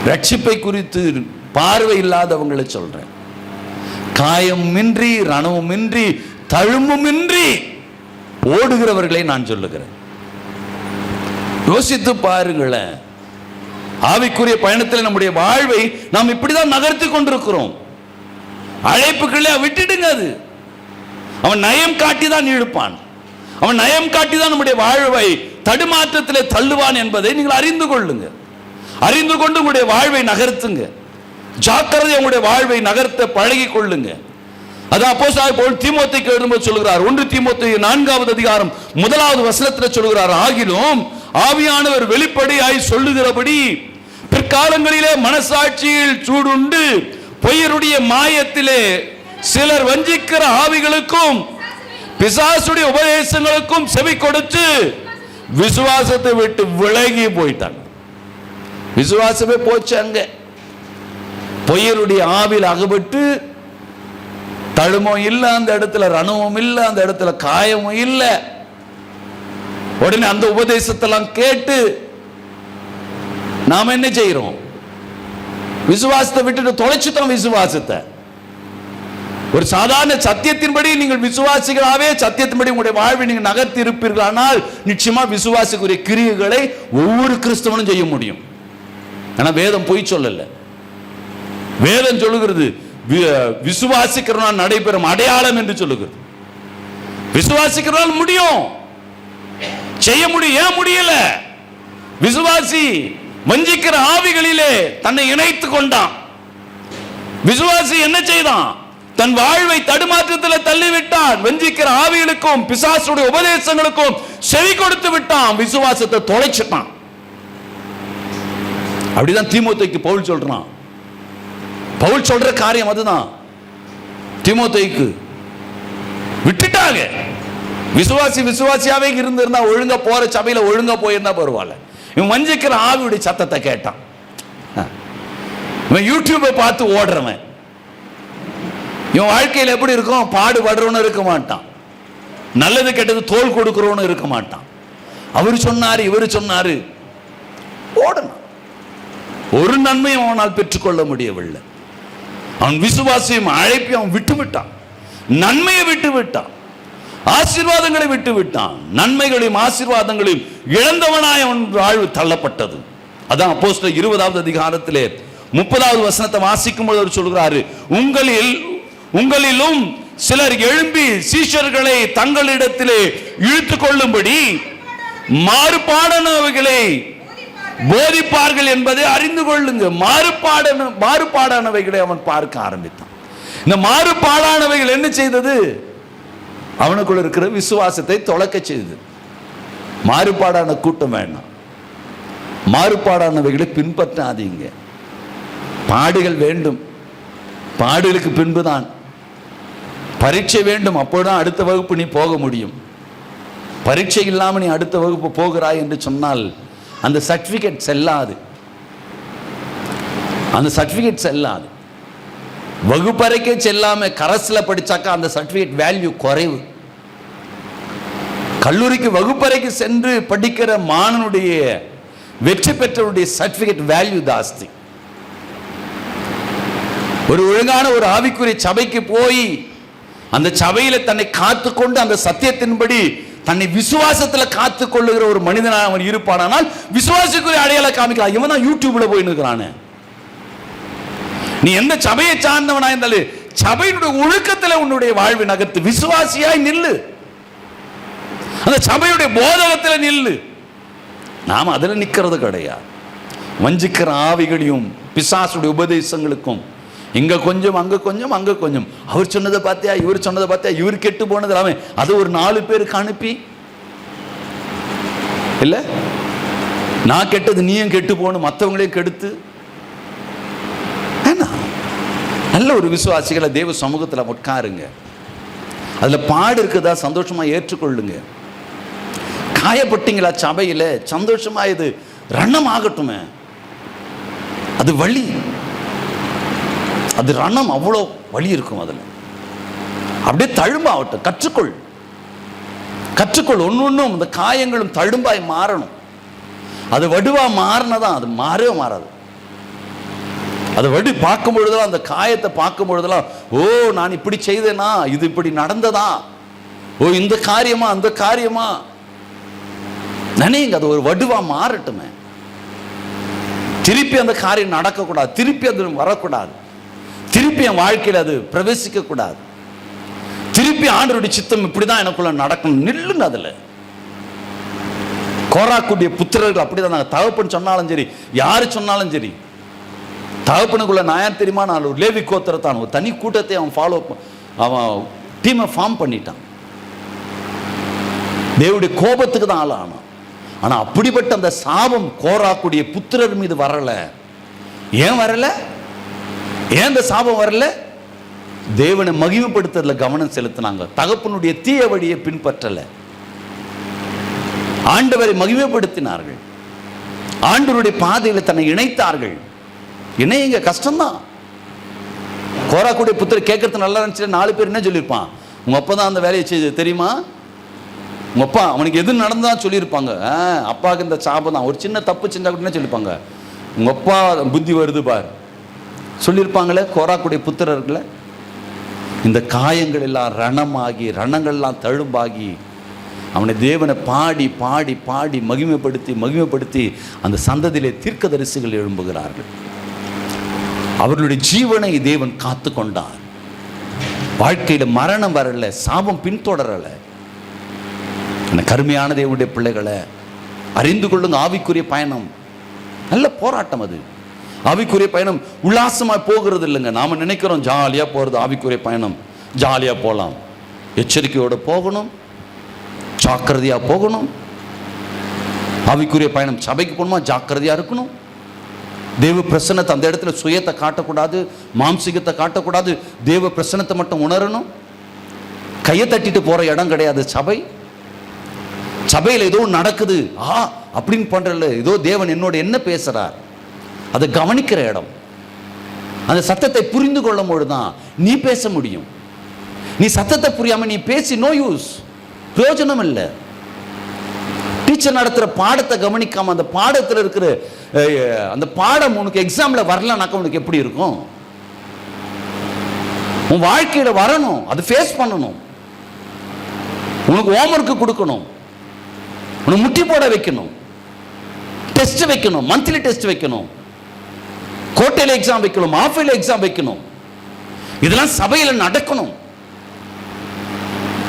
ரட்சிப்பை குறித்து பார்வை இல்லாதவங்களை சொல்றேன். காயமின்றி, ரணமுமின்றி, தழும்புமின்றி ஓடுகிறவர்களை நான் சொல்லுகிறேன். யோசித்து பாருங்களேன். ஆவிக்குரிய பயணத்தில் நம்முடைய வாழ்வை நாம் இப்படிதான் நகர்த்தி கொண்டிருக்கிறோம். அழைப்புகளே விட்டுடுங்க. அது அவன் நயம் காட்டி தான் இழுப்பான், அவன் நயம் காட்டி தான் நம்முடைய வாழ்வை தடுமாற்றத்திலே தள்ளுவான் என்பதை நீங்கள் அறிந்து கொள்ளுங்க. அறிந்து கொண்டு உங்களுடைய வாழ்வை நகர்த்துங்க. ஜாக்கிரதை உங்களுடைய வாழ்வை நகர்த்த பழகி கொள்ளுங்க. அது அப்போஸ்தலனாகிய பவுல் தீமோத்தேயுக்கு எழுதும்போது சொல்கிறார். 1 தீமோத்தேயு 4வது அதிகாரம் 1வது வசனத்தில் சொல்கிறார், ஆகிலும் ஆவியானவர் வெளிப்படையாய் சொல்லுகிறபடி பிற்காலங்களிலே மனசாட்சியில் சூடுண்டு பொய்யருடைய மாயத்திலே சிலர் வஞ்சிக்கிற ஆவிகளுக்கும் பிசாசுடைய உபதேசங்களுக்கும் செவி கொடுத்து விசுவாசத்தை விட்டு விலகி போயிட்டாங்க. விசுவாசமே போச்சு. அங்க பொய்யருடைய ஆவியில் அகப்பட்டு தழுமும் இல்லை, அந்த இடத்துல ரணமும் இல்லை, அந்த இடத்துல காயமும் இல்லை. உடனே அந்த உபதேசத்தெல்லாம் கேட்டு நாம என்ன செய்யறோம்? விசுவாசத்தை விட்டுட்டு தொலைச்சுட்டோம். விசுவாசத்தை ஒரு சாதாரண சத்தியத்தின்படி நீங்கள் விசுவாசிகளாவே சத்தியத்தின்படி உங்களுடைய வாழ்வை நீங்கள் நகர்த்தி இருப்பீர்கள், ஆனால் நிச்சயமா விசுவாசிக்குரிய கிரியைகளை ஒவ்வொரு கிறிஸ்தவனும் செய்ய முடியும். ஆனா வேதம் பொய் சொல்லல. வேதம் சொல்லுகிறது விசுவாசிக்கிறவனால் நடைபெறும் அடையாளம் என்று சொல்லுகிறது. விசுவாசிக்கிறவனால் முடியும், செய்ய முடியும். ஏன் முடியல? விசுவாசி வஞ்சிக்கிற ஆவிகளிலே தன்னை இணைத்துக் கொண்டான். விசுவாசி என்ன செய்தான்? தன் வாழ்வை தடுமாற்றத்தில் தள்ளிவிட்டான். வஞ்சிக்கிற ஆவிகளுக்கும் பிசாசுடைய உபதேசங்களுக்கும் செவி கொடுத்து விட்டான். விசுவாசத்தை தொலைச்சிட்டான். அப்படிதான் தீமோத்தேயுக்கு பவுல் சொல்றான். பவுல் சொல்ற காரியம் அதுதான். தீமோத்தேயுக்கு விட்டுட்டாங்க. விசுவாசியாவே இருந்திருந்தா, ஒழுங்கா போற சபையில ஒழுங்கா போயிருந்தா பரவாயில்ல. இவன் வஞ்சிக்கிற ஆவியுடைய சத்தத்தை கேட்டான். இவன் யூடியூபை பார்த்து ஓடுறவன். இவன் வாழ்க்கையில் எப்படி இருக்கும்? பாடுபடுறவனு இருக்க மாட்டான், நல்லது கெட்டது தோல் கொடுக்கிறவனு இருக்க மாட்டான். அவரு சொன்னாரு, இவரு சொன்னாரு, ஓடணும். ஒரு நன்மையும் அவனால் பெற்றுக்கொள்ள முடியவில்லை. அவன் விசுவாசியும் அழைப்பையும் அவன் விட்டு விட்டான். நன்மையை விட்டு விட்டான், ஆசீர்வாதங்களை விட்டு விட்டான். நன்மைகளையும் ஆசீர்வாதங்களையும் இழந்தவனாய் அவன் வாழ்வு தள்ளப்பட்டது. அதான் அப்போஸ்தலர் 20வது அதிகாரத்திலே 30வது வசனத்தை வாசிக்கும் போது அவர் சொல்கிறாரு, உங்களிலும் சிலர் எழும்பி சீஷர்களை தங்களிடத்திலே இழுத்துக் கொள்ளும்படி மாறுபாடானவைகளை போதிப்பார்கள் என்பதை அறிந்து கொள்ளுங்க. மாறுபாடானவைகளை அவன் பார்க்க ஆரம்பித்தான். இந்த மாறுபாடானவைகள் என்ன செய்தது? அவனுக்குள்ள இருக்கிற விசுவாசத்தை தொலைக்க செய்தது. மாறுபாடான கூட்டம் வேண்டாம், மாறுபாடானவைகளை பின்பற்றாதீங்க. பாடுகள் வேண்டும், பாடுகளுக்கு பின்புதான் பரீட்சை வேண்டும், அப்போதான் அடுத்த வகுப்பு நீ போக முடியும். பரீட்சை இல்லாமல் நீ அடுத்த வகுப்பு போகிறாய் என்று சொன்னால் அந்த சர்டிபிகேட் செல்லாது. அந்த சர்டிபிகேட் செல்லாது. வகுப்பறைக்கே செல்லாம கரஸ்ல படிச்சாக்கா அந்த சர்டிபிகேட் வேல்யூ குறைவு. கல்லூரிக்கு வகுப்பறைக்கு சென்று படிக்கிற மாணவனுடைய வெற்றி பெற்றவருடைய சர்டிபிகேட் வேல்யூ ஜாஸ்தி. ஒரு ஒழுங்கான ஒரு ஆவிக்குரிய சபைக்கு போய் அந்த சபையில தன்னை காத்துக்கொண்டு அந்த சத்தியத்தின்படி தன்னை விசுவாசத்துல காத்துக் கொள்ளுகிற ஒரு மனிதனாக அவன் இருப்பானால் விசுவாசிக்குரிய அடையாள காமிக்கலாம். இவன் தான் யூடியூப்ல போய் நிற்கிறானே. நீ எந்த சபையை சார்ந்தவனா இருந்தாலும் சபையினுடைய ஒழுக்கத்தில் உன்னுடைய வாழ்வை நகர்த்து. விசுவாசியாய் நில்லு, அந்த சபையுடைய போதகத்தில் நில்லு. நாம் அதில் நிற்கிறது கிடையாது. வஞ்சிக்கிற ஆவிகளையும் பிசாசுடைய உபதேசங்களுக்கும் இங்க கொஞ்சம் அங்க கொஞ்சம் அங்க கொஞ்சம், அவர் சொன்னதை பார்த்தியா, இவர் சொன்னதை பார்த்தியா, இவர் கெட்டு போனது எல்லாமே அது ஒரு 4 பேருக்கு அனுப்பி இல்ல, நான் கெட்டது நீயும் கெட்டு போகணும், மற்றவங்களையும் கெடுத்து. நல்ல ஒரு விசுவாசிகளை தேவ சமூகத்தில் உட்காருங்க. அதுல பாடு இருக்குதா சந்தோஷமா ஏற்றுக்கொள்ளுங்க. காயப்பட்டீங்களா சபையில, சந்தோஷமா இது ரணம் ஆகட்டுமே. அது வலி, அது ரணம், அவ்வளோ வலி இருக்கும். அதில் அப்படியே தழும்பாகட்டும். கற்றுக்கொள். ஒன்றும் இந்த காயங்களும் தழும்பாய் மாறணும். அது வடுவா மாறினதான், அது மாறவே மாறாது. அதை வடி பார்க்கும் பொழுதெல்லாம், அந்த காயத்தை பார்க்கும் பொழுதெல்லாம், ஓ நான் இப்படி செய்தேனா, இது இப்படி நடந்ததா, ஓ இந்த காரியமா அந்த காரியமா நினைங்க. அது ஒரு வடுவா மாறட்டுமே. திருப்பி அந்த காரியம் நடக்கக்கூடாது, திருப்பி அது வரக்கூடாது, திருப்பி என் வாழ்க்கையில் அது பிரவேசிக்க கூடாது. திருப்பி ஆண்டவருடைய சித்தம் இப்படிதான் எனக்குள்ள நடக்கணும். நில்லுங்க. அதுல கோராக்குடைய புத்திரர்கள் அப்படிதான். தகப்பன் சொன்னாலும் சரி, யாரு சொன்னாலும் சரி, தகப்பனுக்குள்ள நான் யார் தெரியுமா, நான் ஒரு லேவி கோத்திரத்தான், ஒரு தனி கூட்டத்தை அவன் டீமை ஃபார்ம் பண்ணிட்டான். தேவனுடைய கோபத்துக்கு தான் ஆளானான். ஆனா அப்படிப்பட்ட அந்த சாபம் கோராக்குடைய புத்திரர் மீது வரல. ஏன் வரல? ஏன் அந்த சாபம் வரல? தேவனை மகிமைப்படுத்துறதுல கவனம் செலுத்தினாங்க. தகப்பனுடைய தீய வழியை பின்பற்றல, ஆண்டவரை மகிமைப்படுத்தினார்கள், ஆண்டவருடைய பாதையில தன்னை இணைத்தார்கள். இணையங்க, கஷ்டம்தான். கோராக்குடைய புத்திரர் கேட்கறது நல்லா இருந்துச்சு. 4 பேர் என்ன சொல்லியிருப்பான், உங்க அப்பா தான் அந்த வேலையை செய்து தெரியுமா, உங்க அப்பா அவனுக்கு எது நடந்ததான் சொல்லியிருப்பாங்க. அப்பாவுக்கு இந்த சாபம் தான், ஒரு சின்ன தப்பு செஞ்சா கூட சொல்லியிருப்பாங்க, உங்க அப்பா புத்தி வருது பார் சொல்லியிருப்பாங்களே கோராக்குடைய புத்திரர்களை. இந்த காயங்கள் எல்லாம் ரணமாகி, ரணங்கள்லாம் தழும்பாகி, அவனை தேவனை பாடி பாடி பாடி மகிமைப்படுத்தி மகிமைப்படுத்தி அந்த சந்ததியிலே தீர்க்கதரிசிகள் எழும்புகிறார்கள். அவர்களுடைய ஜீவனை தேவன் காத்து கொண்டார். வாழ்க்கையில் மரணம் வரல, சாபம் பின்தொடரல. கருமையான தேவனுடைய பிள்ளைகளை அறிந்து கொள்ளுங்க. ஆவிக்குரிய பயணம் நல்ல போராட்டம். அது ஆவிக்குரிய பயணம் உல்லாசமாக போகிறது இல்லைங்க. நாம் நினைக்கிறோம் ஜாலியாக போகிறது ஆவிக்குரிய பயணம், ஜாலியாக போகலாம். எச்சரிக்கையோடு போகணும், ஜாக்கிரதையாக போகணும். ஆவிக்குரிய பயணம் சபைக்கு போகணுமா, ஜாக்கிரதையாக இருக்கணும். தேவ பிரசன்னத்தை அந்த இடத்துல சுயத்தை காட்டக்கூடாது, மாம்சிகத்தை காட்டக்கூடாது. தேவ பிரசன்னத்தை மட்டும் உணரணும். கையை தட்டிட்டு போகிற இடம் கிடையாது சபை. சபையில் ஏதோ நடக்குது அப்படின்னு பண்றல, ஏதோ தேவன் என்னோட என்ன பேசுறார் அதை கவனிக்கிற இடம். அந்த சத்தத்தை புரிந்து கொள்ளும் பொழுதுதான் நீ பேச முடியும். நீ சத்தத்தை புரியாம நீ பேசி நோ யூஸ், பிரயோஜனம் இல்லை. டீச்சர் நடத்துகிற பாடத்தை கவனிக்காம அந்த பாடத்தில் இருக்கிற அந்த பாடம் உனக்கு எக்ஸாம்ல வரலனாக்க உனக்கு எப்படி இருக்கும்? உன் வாழ்க்கையில வரணும், அது ஃபேஸ் பண்ணணும். உனக்கு ஹோம்வொர்க் கொடுக்கணும், உனக்கு முட்டி போட வைக்கணும், டெஸ்ட் வைக்கணும், மந்த்லி டெஸ்ட் வைக்கணும், கோட்டையில் எக்ஸாம் வைக்கணும், ஆஃபைல எக்ஸாம் வைக்கணும். இதெல்லாம் சபையில் நடக்கணும்.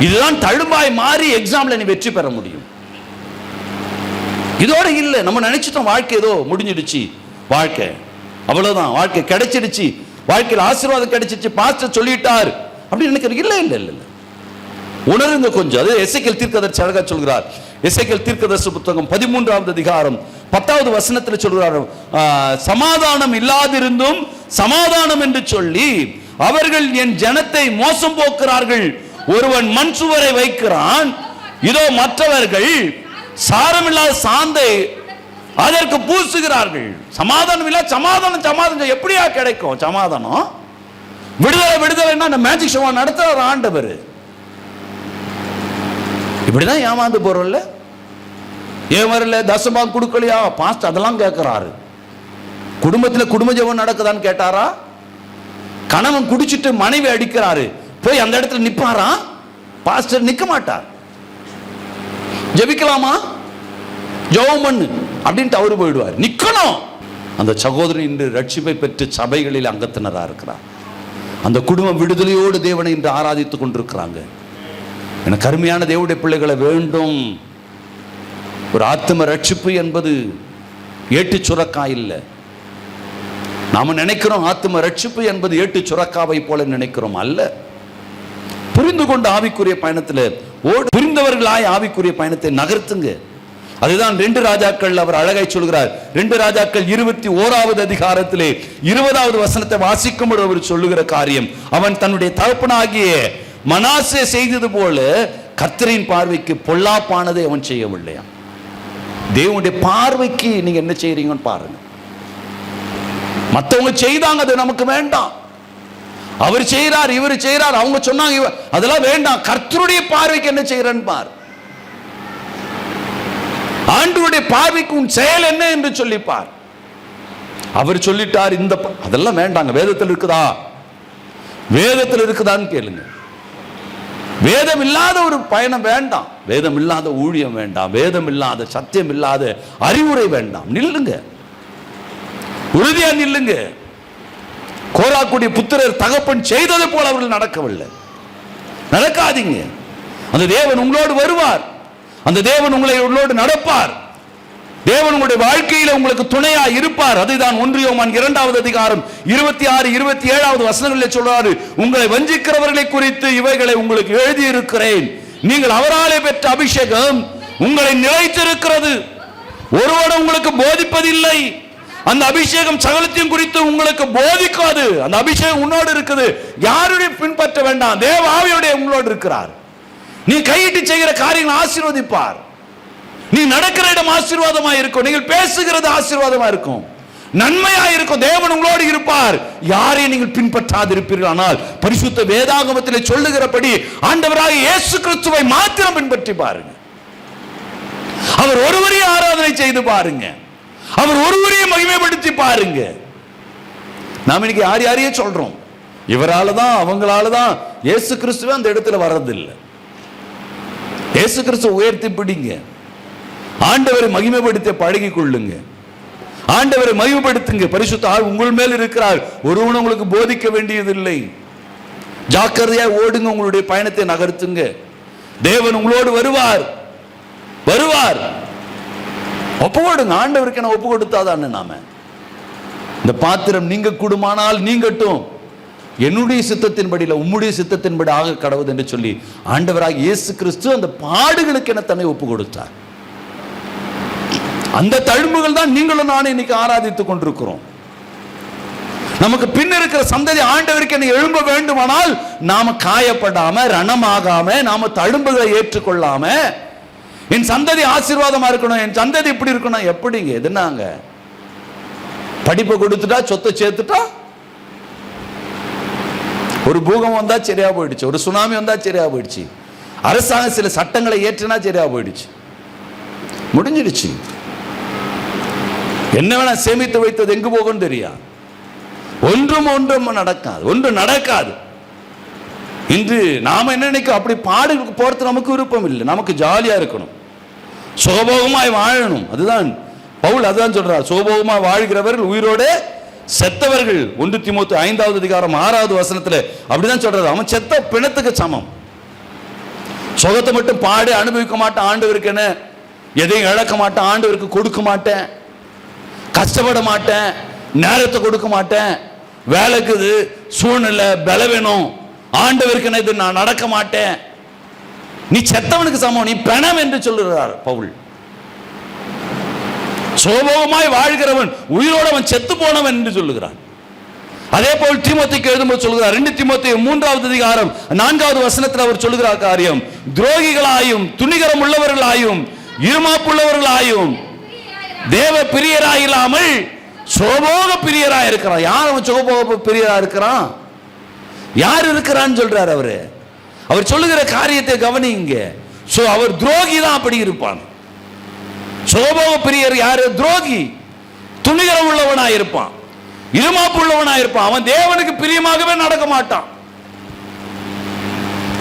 இதுதான் தழும்பாய் மாறி எக்ஸாம்ல நீ வெற்றி பெற முடியும். இதோட இல்லை. நம்ம நினைச்சிட்டோம் வாழ்க்கை ஏதோ முடிஞ்சிடுச்சு, வாழ்க்கை அவ்வளவுதான், வாழ்க்கை கிடைச்சிடுச்சு, வாழ்க்கையில் ஆசீர்வாதம் கிடைச்சிச்சு, பாஸ்டர் சொல்லிட்டார் அப்படின்னு நினைக்கிறேன். இல்லை இல்லை இல்லை, உணருங்க கொஞ்சம். அது எசேக்கியேல் தீர்க்கதரிசி அழகா சொல்கிறார். எசேக்கியேல் தீர்க்கதரிசி புத்தகம் 13வது அதிகாரம் 10வது வசனத்தில் சொல்கிறார், சமாதானம் இல்லாதிருந்தும் சமாதானம் என்று சொல்லி அவர்கள் என் ஜனத்தை மோசம் போக்குறார்கள். ஒருவன் மண் சுவரை வைக்கிறான், இதோ மற்றவர்கள் சாரமில்லாத சாந்தை அதற்கு பூசுகிறார்கள். சமாதானம் இல்ல, சமாதானம் சமாதானம் எப்படியா கிடைக்கும்? சமாதானம் விடுதலை விடுதலைன்னா மேஜிக் ஷோ நடத்துற ஆண்டவர். இப்படிதான் ஏமாந்து போறோம்ல. ஏன் வரல, தசமாக கொடுக்கலையா பாஸ்ட், அதெல்லாம் கேட்கிறாரு. குடும்பத்தில் குடும்ப ஜெபம் நடக்குதான்னு கேட்டாரா? கணவன் குடிச்சிட்டு மனைவி அடிக்கிறாரு, போய் அந்த இடத்துல நிப்பாரா? பாஸ்டர் நிக்க மாட்டார். ஜெபிக்கலாமா, ஜெபம் பண்ணு அப்படின்ட்டு அவரு போயிடுவார். நிக்கணும். அந்த சகோதரன் இன்று ரட்சிப்பை பெற்று சபைகளில் அங்கத்தினரா இருக்கிறார். அந்த குடும்பம் விடுதலையோடு தேவனை இன்று ஆராதித்துக் கொண்டிருக்கிறாங்க. எனக்கு கருமையான தேவனுடைய பிள்ளைகளை வேண்டும். ஒரு ஆத்ம ரட்சிப்பு என்பது ஏட்டு சுரக்காய் இல்லை. நாம நினைக்கிறோம் ஆத்ம ரட்சிப்பு என்பது ஏட்டு சுரக்காவை போல நினைக்கிறோம். அல்ல. புரிந்து கொண்டு ஆவிக்குரிய பயணத்தில் புரிந்தவர்களாய் ஆவிக்குரிய பயணத்தை நகர்த்துங்க. அதுதான் 2 ராஜாக்கள் அவர் அழகாய் சொல்கிறார். 2 ராஜாக்கள் 21வது அதிகாரத்திலே 20வது வசனத்தை வாசிக்கும் அவர் சொல்லுகிற காரியம், அவன் தன்னுடைய தகப்பனாகிய மனாசே செய்தது போல கர்த்தரின் பார்வைக்கு பொல்லாப்பானதை அவன் செய்யவில்லையா. தேவனுடைய பார்வைக்கு நீங்க என்ன செய்றீங்கன்னு பாருங்க. மற்றவங்க செய்தாங்க, அது நமக்கு வேண்டாம். அவர் செய்யறார், இவர் செய்யறார், அவங்க சொன்னாங்க, அதெல்லாம் வேண்டாம். கர்த்தருடைய பார்வைக்கு என்ன செய்யறன்னு பார். ஆண்டவருடைய பார்வைக்கு உன் செயல் என்ன என்று சொல்லிப்பார். அவர் சொல்லிட்டார், இந்த அதெல்லாம் வேண்டாங்க. வேதத்தில் இருக்குதா, வேதத்தில் இருக்குதான்னு கேளுங்க. வேதம் இல்லாத ஒரு பயணம் வேண்டாம், வேதம் இல்லாத ஊழியம் வேண்டாம், வேதம் இல்லாத சத்தியம் இல்லாத அறிவுரை வேண்டாம். நில்லுங்க, உறுதியா நில்லுங்க. கோராக்குடைய புத்திரர் தகப்பன் செய்தது போல அவர்கள் நடக்கவில்லை. நடக்காதீங்க. அந்த தேவன் உங்களோடு வருவார், அந்த தேவன் உங்களோடு நடப்பார், தேவன் உங்களுடைய வாழ்க்கையில உங்களுக்கு துணையா இருப்பார். அதுதான் 1 யோவான் 2வது அதிகாரம் 26, 27வது வசனங்களில் சொல்றாரு, உங்களை வஞ்சிக்கிறவர்களை குறித்து இவைகளை உங்களுக்கு எழுதி இருக்கிறேன். நீங்கள் அவராலே பெற்ற அபிஷேகம் உங்களை நிலைத்திருக்கிறது, ஒருவரும் உங்களுக்கு போதிப்பதில்லை. அந்த அபிஷேகம் சகலத்தையும் குறித்து உங்களுக்கு போதிக்காது. அந்த அபிஷேகம் உன்னோடு இருக்குது, யாருடைய பின்பற்ற வேண்டாம். தேவ ஆவியோட உங்களோடு இருக்கிறார். நீ கையிட்டு செய்கிற காரியங்கள் ஆசீர்வதிப்பார். நீ நடக்கிற இடம் ஆசீர்வாதமா இருக்கும், நீங்கள் பேசுகிறது ஆசீர்வாதமா இருக்கும், நன்மையா இருக்கும். தேவன் உங்களோடு இருப்பார். யாரையும் நீங்கள் பின்பற்றாது இருப்பீர்கள். ஆனால் பரிசுத்த வேதாகமத்தில் சொல்லுகிறபடி ஆண்டவராக இயேசு கிறிஸ்துவை மாத்திரம் பின்பற்றி பாருங்க. அவர் ஒருவரையே ஆராதனை செய்து பாருங்க, அவர் ஒருவரையே மகிமைப்படுத்தி பாருங்க. நாம் இன்னைக்கு யாரையே சொல்றோம், இவரால தான் அவங்களால தான் இயேசு கிறிஸ்துவே அந்த இடத்துல வர்றதில்லை. இயேசு கிறிஸ்து உயர்த்தி பிடிங்க, ஆண்டவரை மகிமைப்படுத்த பழகி கொள்ளுங்க, ஆண்டவரை மகிமைப்படுத்துங்க. பரிசுத்த ஆவி உங்கள் மேல் இருக்கிறார், ஒருவன் உங்களுக்கு போதிக்க வேண்டியதில்லை. ஜாக்கிரதையா ஓடுங்க, உங்களுடைய பயணத்தை நகர்த்துங்க. தேவன் உங்களோடு வருவார். ஒப்பு கொடுங்க, ஆண்டவருக்கு என்ன ஒப்பு கொடுத்தாதானே நாம இந்த பாத்திரம் நீங்க கூடுமானால் நீங்கட்டும், என்னுடைய சித்தத்தின்படி இல்ல உம்முடைய சித்தத்தின்படி ஆக கடவுது என்று சொல்லி ஆண்டவராக இயேசு கிறிஸ்து அந்த பாடுகளுக்கு என தன்னை ஒப்பு கொடுத்தார். அந்த தழும்புகள் தான் நீங்களும் நானும் இன்னைக்கு ஆராதித்துக் கொண்டிருக்கிறோம். நமக்கு பின் இருக்கிற சந்ததி ஆண்டவருக்கு என்ன எழும்ப வேண்டுமானால் நாம காயப்படாம ரணமாகாம நாம தழும்புகளை ஏற்றுக்கொள்ளாம, என் சந்ததி ஆசீர்வாதமா இருக்கணும், என் சந்ததி இப்படி இருக்கணும். எப்படிங்க? எதுனாங்க படிப்பை கொடுத்துட்டா சொத்தை சேர்த்துட்டா, ஒரு பூகம்பம் வந்தா சரியா போயிடுச்சு, ஒரு சுனாமி வந்தா சரியா போயிடுச்சு, அரசாங்கம் சில சட்டங்களை ஏற்றினா சரியா போயிடுச்சு, முடிஞ்சிடுச்சு. என்ன வேணா சேமித்து வைத்தது எங்கு போகும் தெரியா? ஒன்றும் நடக்காது. இன்று நாம என்ன நினைக்கும், அப்படி பாடுகளுக்கு போறது நமக்கு விருப்பம் இல்லை. நமக்கு ஜாலியா இருக்கணும், சுகபோகமாய் வாழணும். அதுதான் பவுல் அதுதான் சொல்றார், சுகபோகமாய் வாழ்கிறவர்கள் உயிரோட செத்தவர்கள். 1 தீமோத்தேயு 5வது அதிகாரம் 6வது வசனத்துல அப்படிதான் சொல்றாரு. அவன் செத்த பிணத்துக்கு சமம். சுகத்தை மட்டும் பாடு அனுபவிக்க மாட்டான், ஆண்டவருக்கு என்ன எதையும் இழக்க மாட்டேன், ஆண்டவருக்கு கொடுக்க மாட்டேன், கஷ்டப்பட மாட்டேன், நேரத்தை கொடுக்க மாட்டேன், வேலைக்குது சூழ்நிலை பலவீனம், ஆண்டவருக்கு என்ன இது நான் நடக்க மாட்டேன், நீ செத்தவனுக்கு சமம், நீ பிணம் என்று சொல்லுகிறார் பவுல். சோபோகமாய் வாழ்கிறவன் உயிரோடு அவன் செத்து போனவன் என்று சொல்லுகிறான். அதே போல் தீமோத்தேயுக்கு எழுதும்போது சொல்லுகிறார், 2 தீமோத்தேயு 3வது அதிகாரம் 4வது வசனத்தில் அவர் சொல்லுகிறார் காரியம், துரோகிகளாயும் துணிகரம் உள்ளவர்களாயும் இருமாப்புள்ளவர்களாயும் தேவ பிரியராயில்லாமல் சோபோக பிரியராய் இருக்கிறான். யார் அவன் சோபோக பிரியரா இருக்கிறான்? யார் இருக்கிறான்னு சொல்றார் அவரு. அவர் சொல்லுகிற காரியத்தை கவனிங்க. அவர் துரோகி தான் அப்படி இருப்பான். சோபோக பிரியர் யாரு? துரோகி, துணிகரம் உள்ளவனாய் இருப்பான், இருமாப்பு உள்ளவனாய் இருப்பான். அவன் தேவனுக்கு பிரியமாகவே நடக்க மாட்டான்,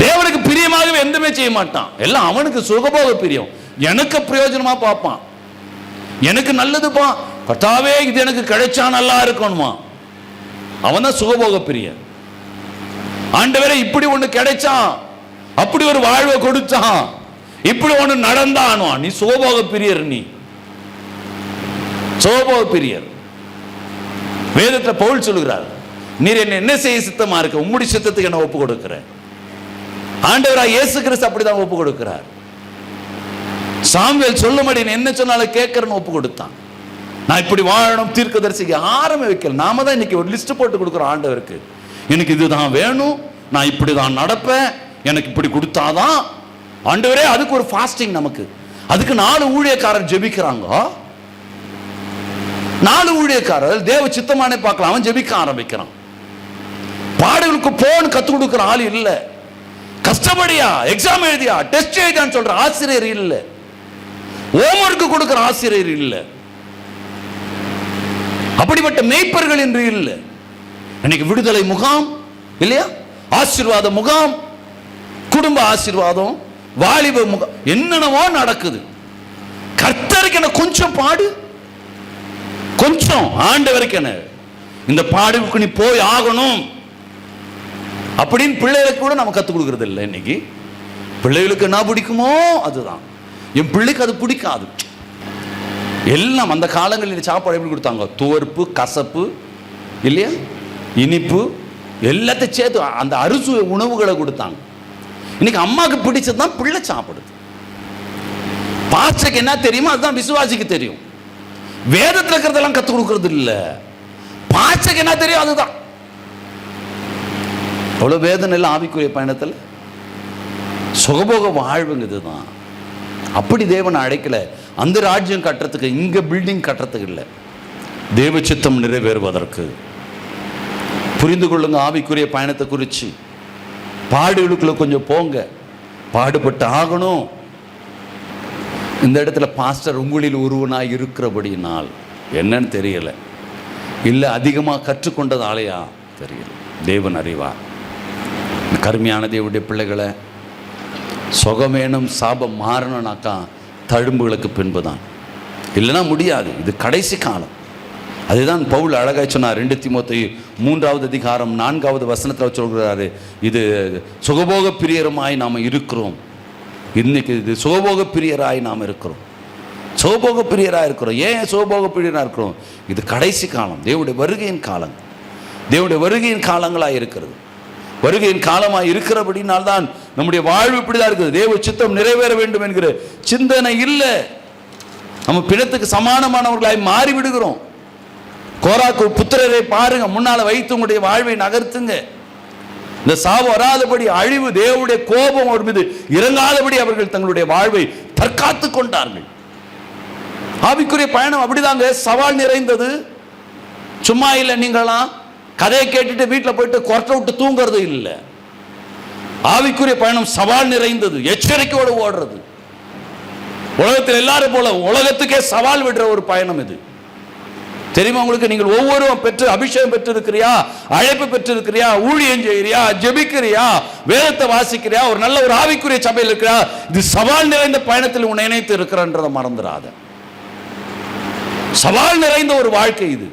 தேவனுக்கு பிரியமாகவே எதுவுமே செய்ய மாட்டான். எல்லாம் அவனுக்கு சுகபோக பிரியம், எனக்கு பிரயோஜனமா பார்ப்பான், எனக்கு நல்லதுப்பா, கர்த்தாவே இது எனக்கு கிடைச்சா நல்லா இருக்கணுமா. அவன் தான் சுகபோக பிரியன். ஆண்டவரே இப்படி ஒண்ணு கிடைச்சான், அப்படி ஒரு வாழ்வை கொடுத்தான், இப்படி ஒண்ணு நடந்தானோ, நீ சுகபோக பிரியர். நீ சுகபோக பிரியர். வேதத்துல பவுல் சொல்லுகிறார், நீர் என்ன செய்ய சித்தமா இருக்க, உம்முடைய சித்தத்துக்கு என்ன ஒப்பு கொடுக்கிறேன். ஆண்டவராக இயேசு கிறிஸ்து அப்படிதான் ஒப்பு கொடுக்கிறார். சாமுவேல் சொல்லும்படி என்ன சொன்னாலும் கேட்கறன்னு ஒப்பு கொடுத்தான். நான் இப்படி வாழணும், தீர்க்கதரிசிக்கு ஆரம்பி வைக்கல. நாம தான் இன்னைக்கு ஒரு லிஸ்ட் போட்டு கொடுக்குறோம் ஆண்டவருக்கு. எனக்கு இதுதான் வேணும், நான் இப்படிதான் நடப்பேன், எனக்கு இப்படி கொடுத்தாதான் ஆண்டவரே. அதுக்கு ஒரு ஃபாஸ்டிங், நமக்கு அதுக்கு 4 ஊழியக்காரர் ஜெபிக்கிறாங்க. 4 ஊழியக்காரர் தேவ சித்தமானே பார்க்கலாம். அவன் ஜெபிக்க ஆரம்பிக்கிறான். பாடுகளுக்கு போன் கத்து கொடுக்கிற ஆள் இல்ல, கஷ்டப்படியா எக்ஸாம் எழுதியா டெஸ்ட் எழுதியான்னு சொல்ற ஆசிரியர் இல்ல, ஹோம்வொர்க் கொடுக்கிற ஆசிரியர் இல்ல, அப்படிப்பட்ட மேய்ப்பர்கள் என்று இல்லை. இன்னைக்கு விடுதலை முகாம் இல்லையா, ஆசீர்வாத முகாம், குடும்ப ஆசீர்வாதம், வாலிப முகாம், என்னென்னவோ நடக்குது. கர்த்தருக்கு என்ன கொஞ்சம் பாடு, கொஞ்சம் ஆண்டவருக்கு என்ன இந்த பாடுக்கு நீ போய் ஆகணும் அப்படின்னு பிள்ளைகளுக்கு கூட நம்ம கற்றுக் கொடுக்கறது இல்லை. இன்னைக்கு பிள்ளைகளுக்கு என்ன பிடிக்குமோ அதுதான், என் பிள்ளைக்கு அது பிடிக்காது. எல்லாம் அந்த காலங்களில் சாப்பாடு எப்படி கொடுத்தாங்க, துவர்ப்பு கசப்பு இல்லையா, இனிப்பு எல்லாத்தையும் சேர்த்து அந்த அறுசுவை உணவுகளை கொடுத்தாங்க. இன்னைக்கு அம்மாவுக்கு பிடிச்சது தான் பிள்ளை சாப்பிடுது. பாஸ்டருக்கு என்ன தெரியுமோ அதுதான் விசுவாசிக்கு தெரியும். வேதத்தில் இருக்கிறதெல்லாம் கற்றுக் கொடுக்கறது இல்லை, பாஸ்டருக்கு என்ன தெரியும் அதுதான். அவ்வளோ வேதனை இல்லை ஆவிக்குரிய பயணத்தில். சுகபோக வாழ்வுங்கிறது தான். அப்படி தேவனை அழைக்கல அந்த ராஜ்யம் கட்டுறதுக்கு, இங்க பில்டிங் கட்டுறதுக்கு இல்லை, தேவ சித்தம் நிறைவேறுவதற்கு. புரிந்து கொள்ளுங்க ஆவிக்குரிய பயணத்தை குறித்து. பாடுகளுக்குள்ள கொஞ்சம் போங்க, பாடுபட்டு ஆகணும். இந்த இடத்துல பாஸ்டர் உங்களில் ஒருவனாய் இருக்கிறபடினால் என்னன்னு தெரியல, இல்லை அதிகமாக கற்றுக்கொண்டதாலையா, தெரியல. தேவன் அறிவார். கருமையான தேவனுடைய பிள்ளைகளை, சுகம் வேணும், சாபம் மாறணும்னாக்கா தழும்புகளுக்கு பின்பு தான், இல்லைன்னா முடியாது. இது கடைசி காலம். அதுதான் பவுல் அழகாய் சொன்னார். 2 தீமோத்தேயு 3வது அதிகாரம் 4வது வசனத்தில் சொல்கிறாரு, இது சுகபோக பிரியருமாய் நாம் இருக்கிறோம். இன்னைக்கு இது சுகபோக பிரியராய் நாம் இருக்கிறோம். சுகபோக பிரியராக இருக்கிறோம். ஏன் சுகபோக பிரியராக இருக்கிறோம்? இது கடைசி காலம், தேவனுடைய வருகையின் காலம். தேவனுடைய வருகையின் காலங்களாக இருக்கிறது. வருகையின் காலமாக இருக்கிறபடினால்தான் நம்முடைய வாழ்வு இப்படிதான் இருக்குது. தேவ சித்தம் நிறைவேற வேண்டும் என்கிற சிந்தனை இல்லை. நம்ம பிணத்துக்கு சமானமானவர்களாய் மாறிவிடுகிறோம். கோராக்கு புத்திரரை பாருங்க, முன்னால வைத்து உங்களுடைய வாழ்வை நகர்த்துங்க. இந்த சாவு வராதபடி, அழிவு, தேவனுடைய கோபம் அவர் மீது இறங்காதபடி அவர்கள் தங்களுடைய வாழ்வை தற்காத்து கொண்டார்கள். ஆவிக்குரிய பயணம் அப்படிதாங்க, சவால் நிறைந்தது. சும்மா இல்லை. நீங்களாம் கதையை கேட்டுட்டு வீட்டில் போயிட்டு கொரட்டை விட்டு தூங்குறது இல்லை. ஆவிக்குரிய பயணம் சவால் நிறைந்தது, எச்சரிக்கையோடு ஓடுறது. உலகத்தில் எல்லாரும் போல உலகத்துக்கே சவால் விடுற ஒரு பயணம் இது. தெரியுமா உங்களுக்கு? நீங்கள் ஒவ்வொருவரும் பெற்று அபிஷேகம் பெற்றிருக்கிறியா, அழைப்பு பெற்றிருக்கிறியா, ஊழியம் செய்கிறியா, ஜெபிக்கிறியா, வேதத்தை வாசிக்கிறியா, ஒரு நல்ல ஒரு ஆவிக்குரிய சபையில் இருக்கிறியா, இது சவால் நிறைந்த பயணத்தில் உன்னை இணைத்து இருக்கிறன்றதை மறந்துடாத. சவால் நிறைந்த ஒரு வாழ்க்கை இது.